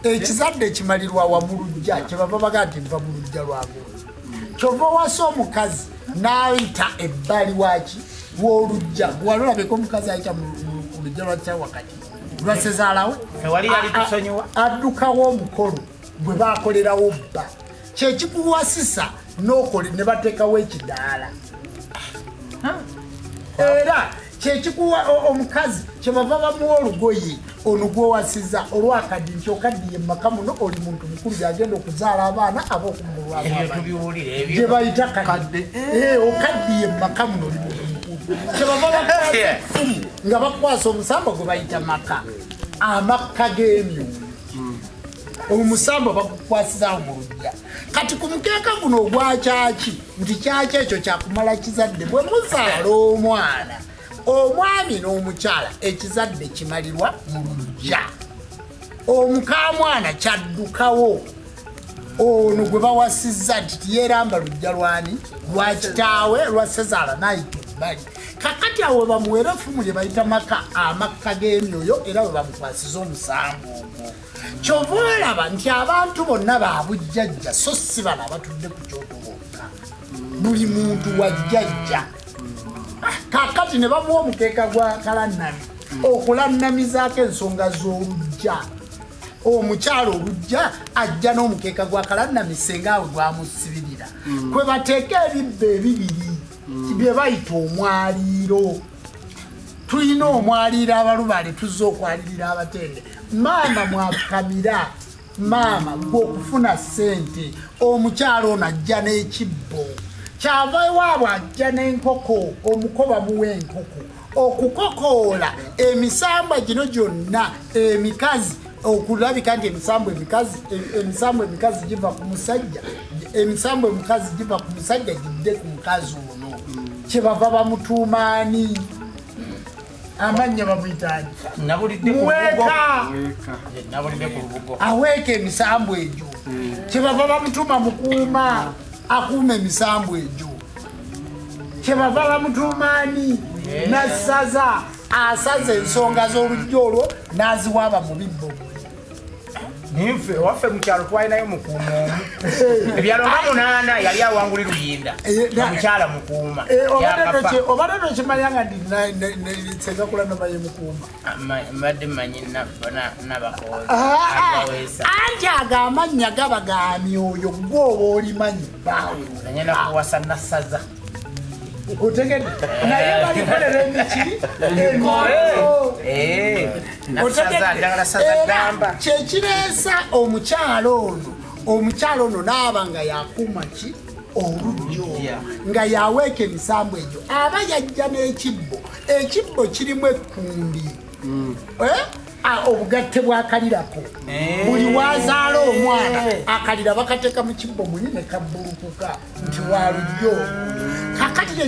Ekizadde ekimalirwa wa mu luggya kyebava baga nti nva mu luggya lwago. Kyova wasa omukazi n'ayita ebbali waki w'oluggya. Walolabeko omukazi ayita mu luggya lwakya wakati lwasezaalawe addukawo omukolo gwe baakolerawo bba. Kyekikuwasisa n'okole ne bateekawo ekidaala. Era kyekikuwa omukazi kyebava bamuwa olugoye ono gw'owasiza olwakaddi nti okaddiye mumaka muno oli muntu mukulu gyagenda okuzaala abaana ab'okumulwamu gye bayita kadde. Okaddiye mumaka muno oli muntu mukulu. Kyebava bakwasa effumu nga bakwasa omusamba gwe bayita maka. Amakka g'emyundi. Omusamba bakukwasizaawo mu luggya. Kati ku mukeeka guno ogwa kyaki nti kyaki ekyo kyakumala kizadde bwe muzaala omwana. Omwami n'omukyala ekizadde kimalirwa mu luggya. Omukamwana kyaddukawo ono gwe bawasizza nti tiyeeramba luggya lwani lwa kitaawe lwa Sezaala n'ayita ebbali. Kakati awo bamuweera effumu lye bayita maka amakka g'emyoyo era bwe bamukwasiza omusango ogwo. Kyova olaba nti abantu bonna baabujjajja so si bano abatudde ku kyoto bokka. Buli muntu wa jjajja. Kakati kakati ne bamuwa omukeeka gwa kalannami okulannamizaako ensonga z'olujja omukyalo olujja ajja n'omukeeka gwa kalannami senga awe gwamusibirira kwe bateeka ebibba ebibiri bye bayita omwaliiro tulina omwaliiro abalubale tuzza okwalirira abatende maama mwakamira maama gw'okufuna ssente omukyalo ono ajja n'ekibbo kyava ewaabwe ajja n'enkoko omukoba muwa enkoko okukokoola emisambwa gino gyonna emikazi okulabika nti emisambo emikazi giva ku musajja emisambo emikazi giva ku musajja gidde ku mukazi ono kyebava bamutuumaani amanya bamuyitaani aweeka emisambo egyo kyebava bamutuuma mukuuma akuuma emisambo egyo kyebava bamutuumaani nasaza asaza ensonga z'olujja olwo n'aziwaaba mu bibbo nimfe waffe mukyalo twalinayo mukuuma omu ebyalo nga 8 yali awanguli luyinda omukyala mukuuma obadde tokimanya nga nsenga nabaye mukuuma mbadde mmanyi nabakozi anti ago amannya gaba ga myoyo gw'oba olimanyi bbaawe nanyenda kuwasa nasaza otegedde naye balikolera emiki kyekireesa omukyalo ono naaba nga yakuuma ki olujjo nga yaweeka emisambo egyo aba yajja n'ekibbo kirimu ekkundi obugatte bwakalirako buli wazaala omwana akalira bakateeka mu kibbo muli ne kabbulukuka nti walujjo kakati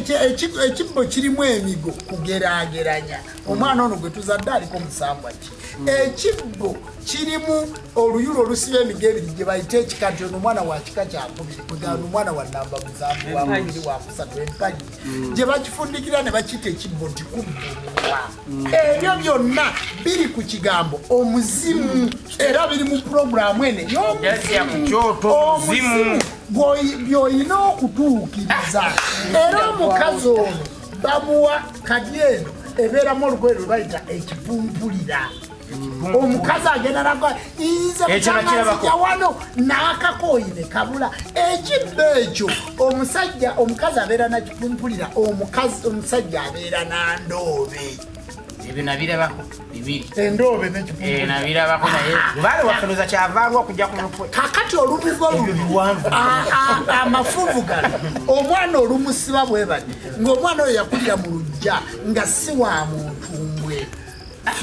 ekibbo kirimu emigo kugeraageranya omwana ono gwe tuzadde aliko musambwa ki ekibbo kirimu oluyulo olusiba emigo ebiri gye bayita ekikati ono omwana wa kika kyakubiri kugamba omwana wa namba musanvu wamubiri wakusatu empagi gye bakifundikira ne bakita ekibbo nti kubbulwa ebyo byonna biri ku kigambo omuzimu era biri mu puroguramu ene y'omuzimu by'olina okutuukiriza era omukazi ono bamuwa kadi eno ebeeramu olugoye lwe bayita ekipumpulira omukazi agenda naga nze mukyamazija wano n'akakoyi ne kabula ekibbo ekyo omukazi abeera nakipumpulira omusajja abeera nandoobe ebyo nabirabako bibiri endoobe n'ekipumpulira nabirabako naye baale wakkiriza kyavanga okujja ku mutwe kakati olubugo amafuvu gano omwana olumusiba bwe bati ng'omwana oyo yakulira mu lujja nga si wa muntu mbwe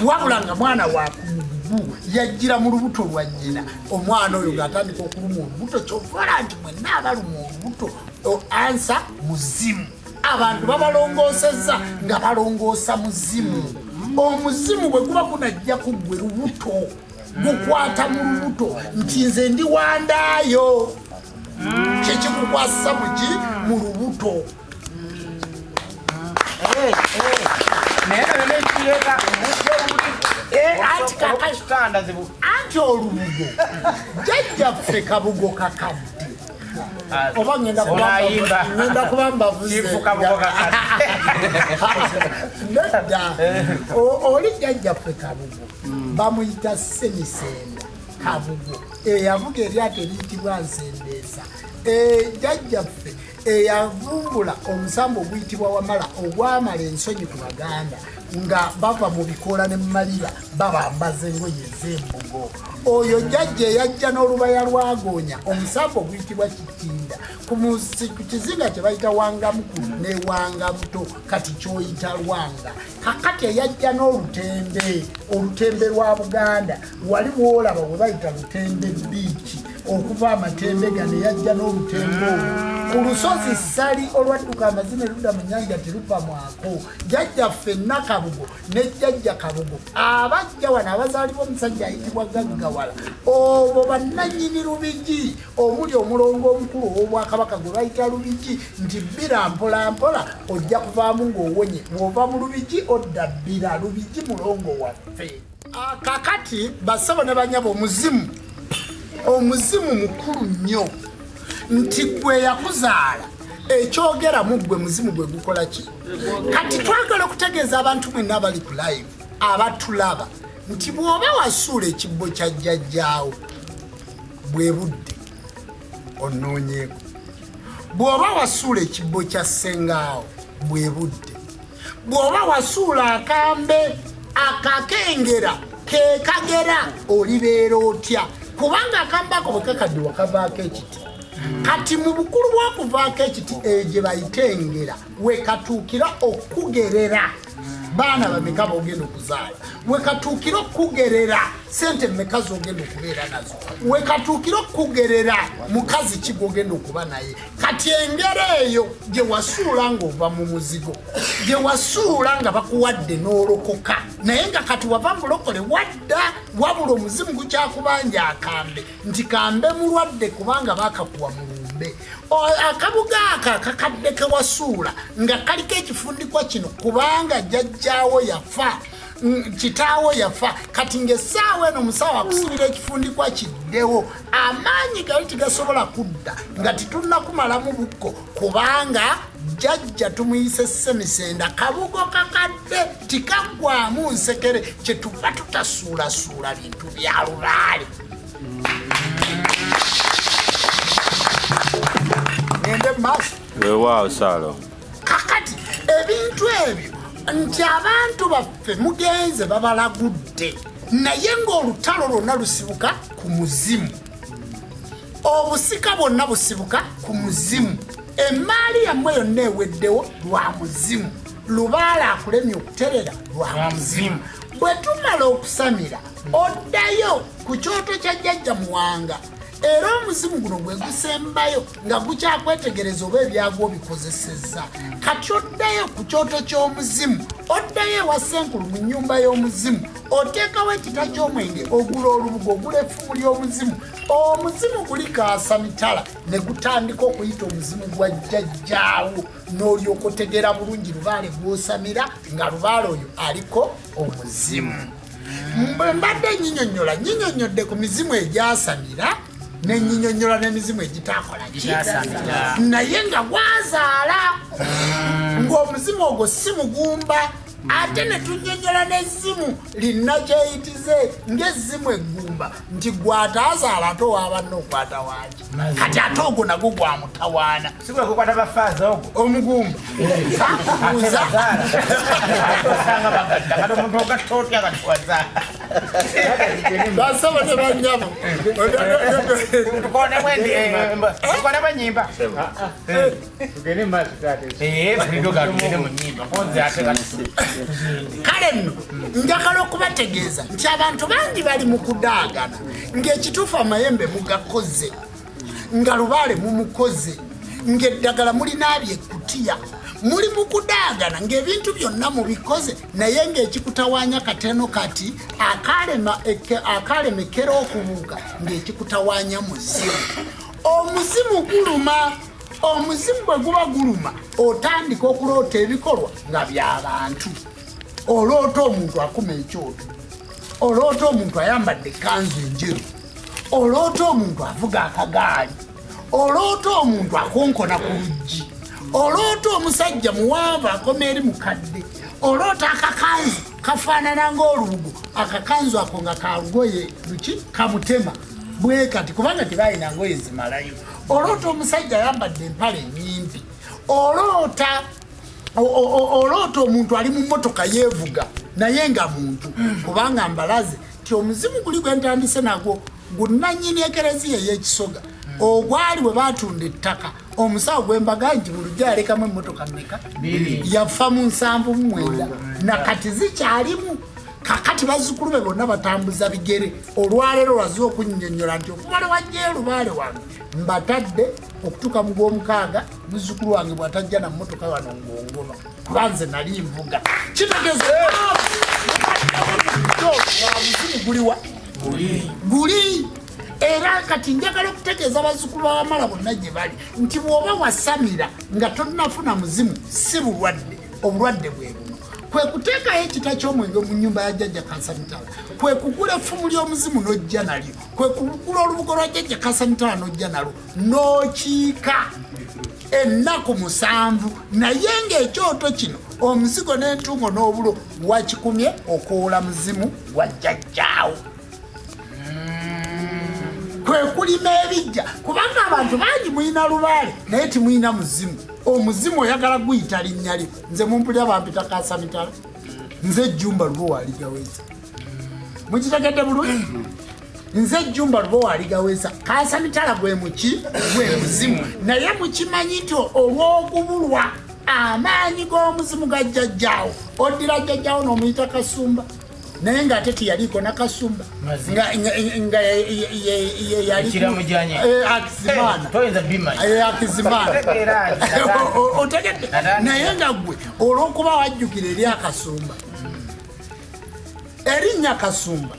wabula nga mwana wa kumugugu yajjira mu lubuto lwa nnyina omwana oyo ng'atandika okuluma olubuto kyovala nti mwenna abaluma olubuto ansa muzimu abantu babalongoosezza nga balongoosa muzimu omuzimu bwe guba gunajja ku ggwe lubuto gukwata mu lubuto nti nze ndi wandaayo kyekikukwasa muki mu lubuto anti olubugo jjajjaffe kabugo kakadde oba ngenda kuba mbavuzedda oli jjajjaffe kabugo bamuyita semisenda kabugo eyavuga eryato eriyitibwa nsendeesa jjajjaffe eyavumbula omusambo oguyitibwa wamala ogwamala ensonyi ku baganda nga bava mu bikoola ne mumalira babambaza engoye ez'embugo oyo jjajja eyajja n'olubaya lwagonya omusambo oguyitibwa kitinda ku kizinga kye bayita wangamukulu ne wangamuto kati kyoyita lwanga kakati eyajja olutembe lwa Buganda wali bwolaba bwe bayita lutembe biiki okuva amatembe gano yajja n'olutembe olwo ku lusozi Ssali olwadduka amazina erudda mu nnyanja terupa mwako jjajjaffe Nakabugo ne jjajja Kabugo abajja wano abazaalibwa omusajja ayitibwa Gaggawala obwo bannannyini Lubigi omuli omulongo omukulu ow'Obwakabaka gwe bayita Lubigi nti bbira mpola mpola ojja kuvaamu ng'owonye bw'ova mu Lubigi odda bbira Lubigi mulongo waffe kakati bassebo ne banyabo omuzimu mukulu nnyo nti gwe yakuzaala ekyogera muggwe muzimu gwe gukola ki kati twagala okutegeeza abantu mwenna abali ku live abatulaba nti bw'oba wasuula ekibbo kya jjajjaawo bwe budde onoonyeeko bw'oba wasuula ekibbo kya ssengaawo bwe budde bw'oba wasuula akambe akakengera kekagera olibeera otya kubanga akambe ako bwe kakadde wakavaako ekiti kati mu bukulu bw'okuvaako ekiti gye bayitengera wekatuukira okugerera baana bameka b'ogenda okuzaala wekatuukira okugerera sente mmeka z'ogenda okubeera nazo wekatuukira okugerera mukazi ki gw'ogenda okuba naye kati engero eyo gye wasuula ng'ova mu muzigo gye wasuula nga bakuwadde n'olokoka naye nga kati wava mulokole wadda wabula omuzimu gukyakubanja akambe nti kambe mulwadde kubanga baakakuwa mulumbe akabuga aka akakadde ke wasuula nga kaliko ekifundikwa kino kubanga jjajjaawo yafa kitaawo yafa kati ng'essaawa eno omusawo akusibira ekifundikwa kiddewo amaanyi gali tigasobola kudda nga titunnakumalamu bukko kubanga jjajja tumuyise semisenda kabugo kakadde tikaggwamu nsekere kyetuva tutasuulasuula bintu bya lubaale ngende maaso weewaawo saalo kakati ebintu ebyo nti abantu baffe mugenze babalagudde naye ng'olutalo lwonna lusibuka ku muzimu obusika bwonna busibuka ku muzimu emaali yammwe yonna eweddewo lwa muzimu lubaale akulemye okuterera lwa muzimu bwe tumala okusamira oddayo ku kyoto kya jjajja muwanga era omuzimu guno gwe gusembayo nga gukyakwetegereza oba ebyagwo obikozesezza kati oddayo ku kyoto ky'omuzimu oddayo ewa senkulu mu nnyumba y'omuzimu oteekawo ekita ky'omwenge ogula olubugo ogula effumu ly'omuzimu omuzimu gulikaasa mitala ne gutandika okuyita omuzimu gwa jjajjaawo n'olyoka otegeera bulungi lubaale gw'osamira nga lubaale oyo aliko omuzimu mbadde nyinyonnyodde ku mizimu egyasamira nenyinyonyola n'emizimu egitakola naye nga gwazaala ng'omuzimu ogwo si mugumba ate ne tunyonyola n'ezzimu lina kyeyitize ng'ezzimu eggumba nti gwataazaala ate owabanna okwata waaki kati ate ogwo nagwo gwamutawaana sigwe kukwata bafaaza ogwo omugumba uza osanga bagadda kati omuntu ogatta otya kati wazaala basaba ne banyabo tukone banyimba tugende maaso taate bulido gatugende mu nyimba konze ate kati kale nno njagala okubategeeza nti abantu bangi bali mu kudaagana ng'ekituufu amayembe mugakoze nga lubaale mumukoze ng'eddagala mulinaabye ekkutiya muli mu kudaagana ng'ebintu byonna mubikoze naye ng'ekikutawaanya kateno kati akalemekera okubuuka ng'ekikutawaanya muzimu omuzimu guluma omuzimu bwe guba guluma otandika okuloota ebikolwa nga by'abantu oloota omuntu akuma ekyoto oloota omuntu ayambadde ekkanzu enjeru oloota omuntu avuga akagaali oloota omuntu akonkona ku luggi oloota omusajja muwanvu akoma eri mukadde oloota akakanzu kafaanana ng'olubugo akakanzu ako nga kalugoye luki kamutema bwe kati kubanga tebalina ngoye zimalayo oloota omusajja ayambadde empale ennyimpi oloota omuntu ali mu mmotoka yeevuga naye nga muntu kubanga mbalaze ti omuzimu guli gwe ntandise nagwo gunnannyini ekereziya ey'ekisoga ogwali bwe baatunda ettaka omusawo gwembaga nti mu lujja yalekamu emmotoka mmeka yafa mu 79 nakati zikyalimu kakati bazzukulu be bonna batambuza bigere olwaleero lwaze okunnyonnyola nti okumala wajjayo lubaale wange mbatadde okutuuka mu gw'omukaaga muzzukulu wange bw'atajja na mmotoka wano ng'ongoba kuba nze nali nvuga kitegeeza muzimu guliwa guli era kati njagala okutegeeza bazzukulu bawamala bonna gye bali nti bw'oba wasamira nga tonnafuna muzimu si bulwadde obulwadde bwe buno kwe kuteekayo ekita ky'omwenge mu nnyumba ya jjajja Kasamitala kwe kugula effumu ly'omuzimu n'ojja nalyo kwe kugula olubugo lwa jjajja Kasamitala n'ojja nalwo n'okiika ennaku 7 naye ng'ekyoto kino omuzigo n'entungo n'obulo wakikumye okoola muzimu gwa jjajjaawo kwe kulima ebijja kubanga abantu bangi muyina lubaale naye timuyina muzimu omuzimu oyagala guyita linnya lyo nze mumpulira bampita Kasamitala nze Ejjumba Lubo waligaweza mukitegedde bulungi nze Ejjumba Lubo waligaweza Kasamitala gwe muki gwe muzimu naye mukimanyi nti olw'okubulwa amaanyi g'omuzimu ga jjajjaawo oddira jjajjaawo n'omuyita Kasumba naye ng'ate tiyaliko na Kasumba nga Akizimana otegedde naye nga gwe olw'okuba wajjukira eri Akasumba erinnya Kasumba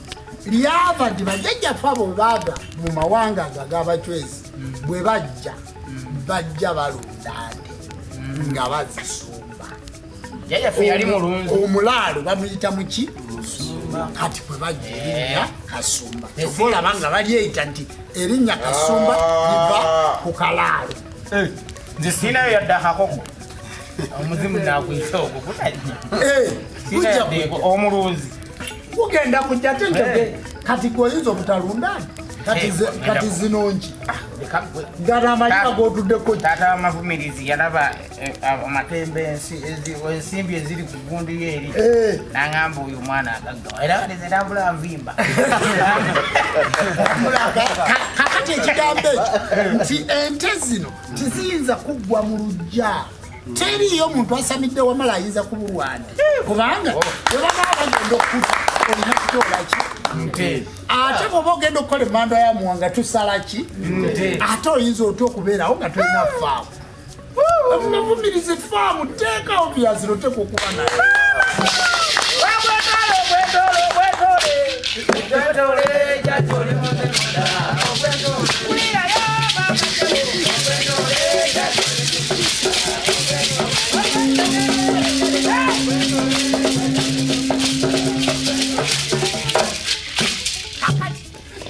lyava nti bajjajjaffe abo baava mu mawanga ago ag'abacwezi bwe bajja balunda nte nga bazisumba omulaalo bamuyita muki kati kwe bajja erinnya Kasumba olaba nga balyeyita nti erinnya Kasumba liva ku kalaalo nze sinayo yadde akakoko omuzimu nakwisa ogwo omuluuzi kugenda kujja tentoge kati gwoyinza obutalundani kati zinongi ngana amanya gotuddeko taata wamavumirizi yalaba amatembe ensimbi eziri ku gundi yeeri nangamba oyo omwana agaggawa era neze tambula nvimba kakati ekigambo ekyo nti ente zino tiziyinza kuggwa mu lujja teriyo omuntu asamidde wamala ayinza kubulwani kubanga webaba bagenda okuta olina kutolaki ate bwoba ogenda okukola emmandwa ya Muwanga tusala ki ate oyinza otya okubeerawo nga tolina faamu omuvumirizi faamu teekawo byaziro teka okuba naye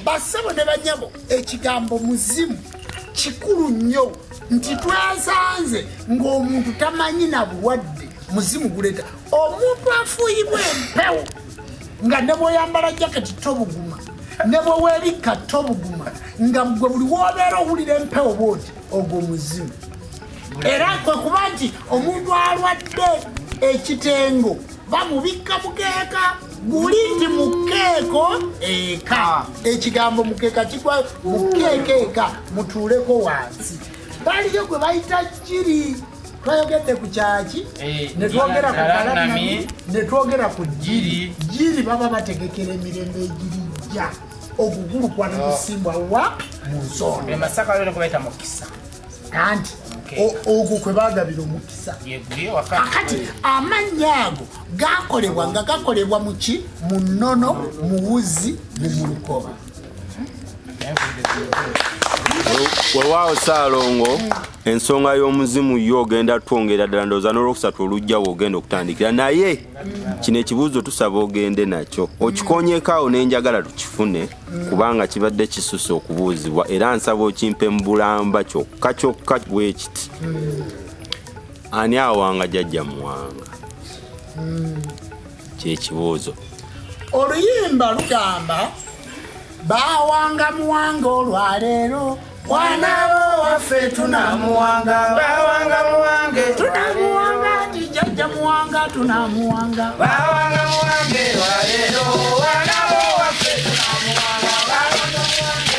basebo ne banyabo ekigambo muzimu kikulu nnyo nti twasanze ng'omuntu tamanyi na bulwadde muzimu guleeta omuntu afuuyibwa empewo nga ne bw'oyambala jaketi tobuguma ne bwe weebikka tobuguma nga gwe buli w'obeera owulira empewo bw'oti ogwo muzimu era kwe kuba nti omuntu alwadde ekitengo bamubikka mukeeka guli nti mukeeko eka ekigambo mukeeka kigwa mukeeka eka mutuuleko wansi baliyo gwe bayita jjiri twayogedde ku kyaki netwogera ku kalanami netwogera ku jjiri jjiri baba bategekera emirembe egirijja ogugulukwa negusimbwa wa mu nsonda emasaka lero kubaita mukisa anti ogwo kwe bagabira omukisa kakati amannya ago gakolebwa nga gakolebwa muki mu nnono mu wuzi ne mu lukoba wewaawo Ssaalongo ensonga y'omuzimu yo ogenda twongera ddala ndowooza n'olwokusatu olugjawo ogenda okutandikira naye kino ekibuuzo tusaba ogende nakyo okikonyeekaawo n'enjagala tukifune kubanga kibadde kisusse okubuuzibwa era nsaba okimpe mu bulamba kyokka kyokka bwe kiti ani awanga jjajja Muwanga kyekibuuzo oluyimba lugamba bawanga Muwanga olwaleero wanabo waffe tunamuwanga bawanga Muwange tunamuwanga nti jjajja Muwanga tunamuwanga bawanga Muwange olwaleero wanabo waffe tunamuwanga bawanga Muwange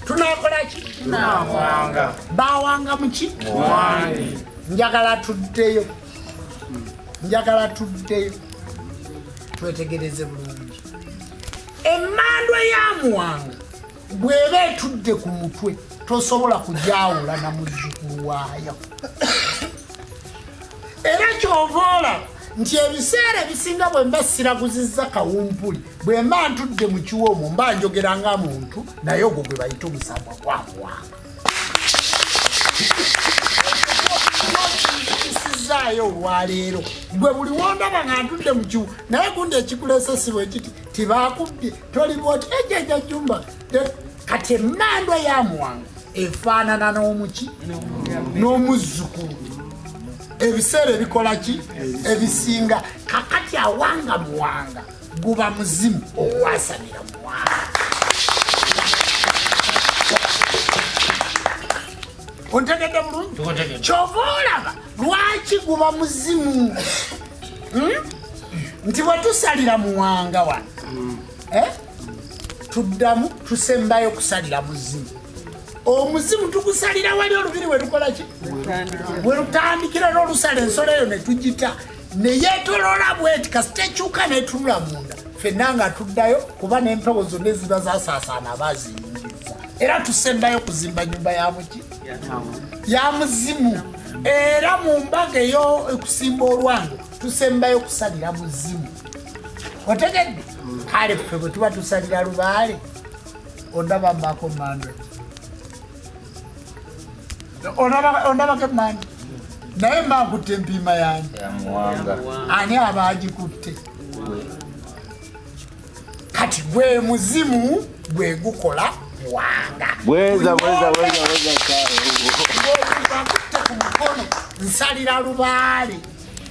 tunakola ki tunamuwanga bawanga muki Muwange njagala tuddeyo twetegereze bulungi emmandwa ya Muwanga bw'eba etudde ku mutwe tosobola kujawula na muzzukulu waayo era kyovoola nti ebiseera ebisinga bwe mba siraguzizza kawumpuli bwe mba ntudde mu kiwoomo mba njogera nga muntu naye ogwo gwe bayita omusambwa gwa Muwanga kisizaayo olwaleero gwe buli wondaba nga ntudde mu kiwu naye gundi ekikuleese sibwe ekiti tibakubbye tolibwa oti ejjajja Jjumba kati emmandwa ya Muwanga efaanana n'omuki n'omuzzukulu ebiseera ebikola ki ebisinga kakati awanga muwanga guba muzimu ogwasanira muwanga ontegedde bulungi kyova olaba lwaki guba muzimu nti bwe tusalira muwanga wano tuddamu tusembayo kusalira muzimu omuzimu tugusalira wali olubiri bwe lukola ki bwe lutandikira n'olusala ensolo eyo ne tugita ne yeetolola bweti kasita ekyuka n'etunula munda ffenna nga tuddayo kuba n'empewo zonna eziba zasaasaana abaaziyingiza era tusembayo kuzimba nyumba ya muki ya muzimu era mu mbaga ey'okusimba olwango tusembayo kusalira muzimu otegedde kale ffe bwe tuba tusalira lubaale ondaba mbaako mando ondabako mando naye mba nkutte empiima yange ani aba agikutte kati gwe muzimu gwe gukola wanga bweza akutte ku mukono nsalira lubaale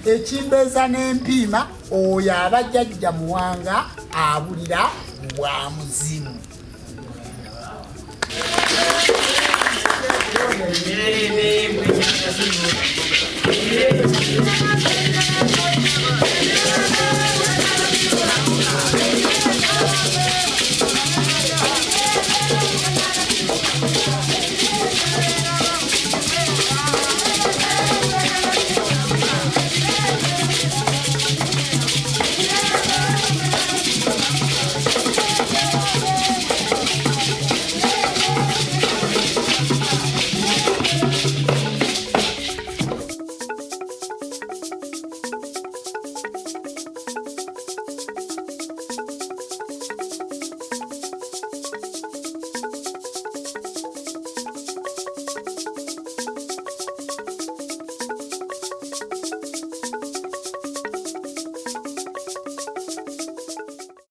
ekimbeeza n'empiima oyo abajjajja muwanga abulira bwa muzimu Yeah.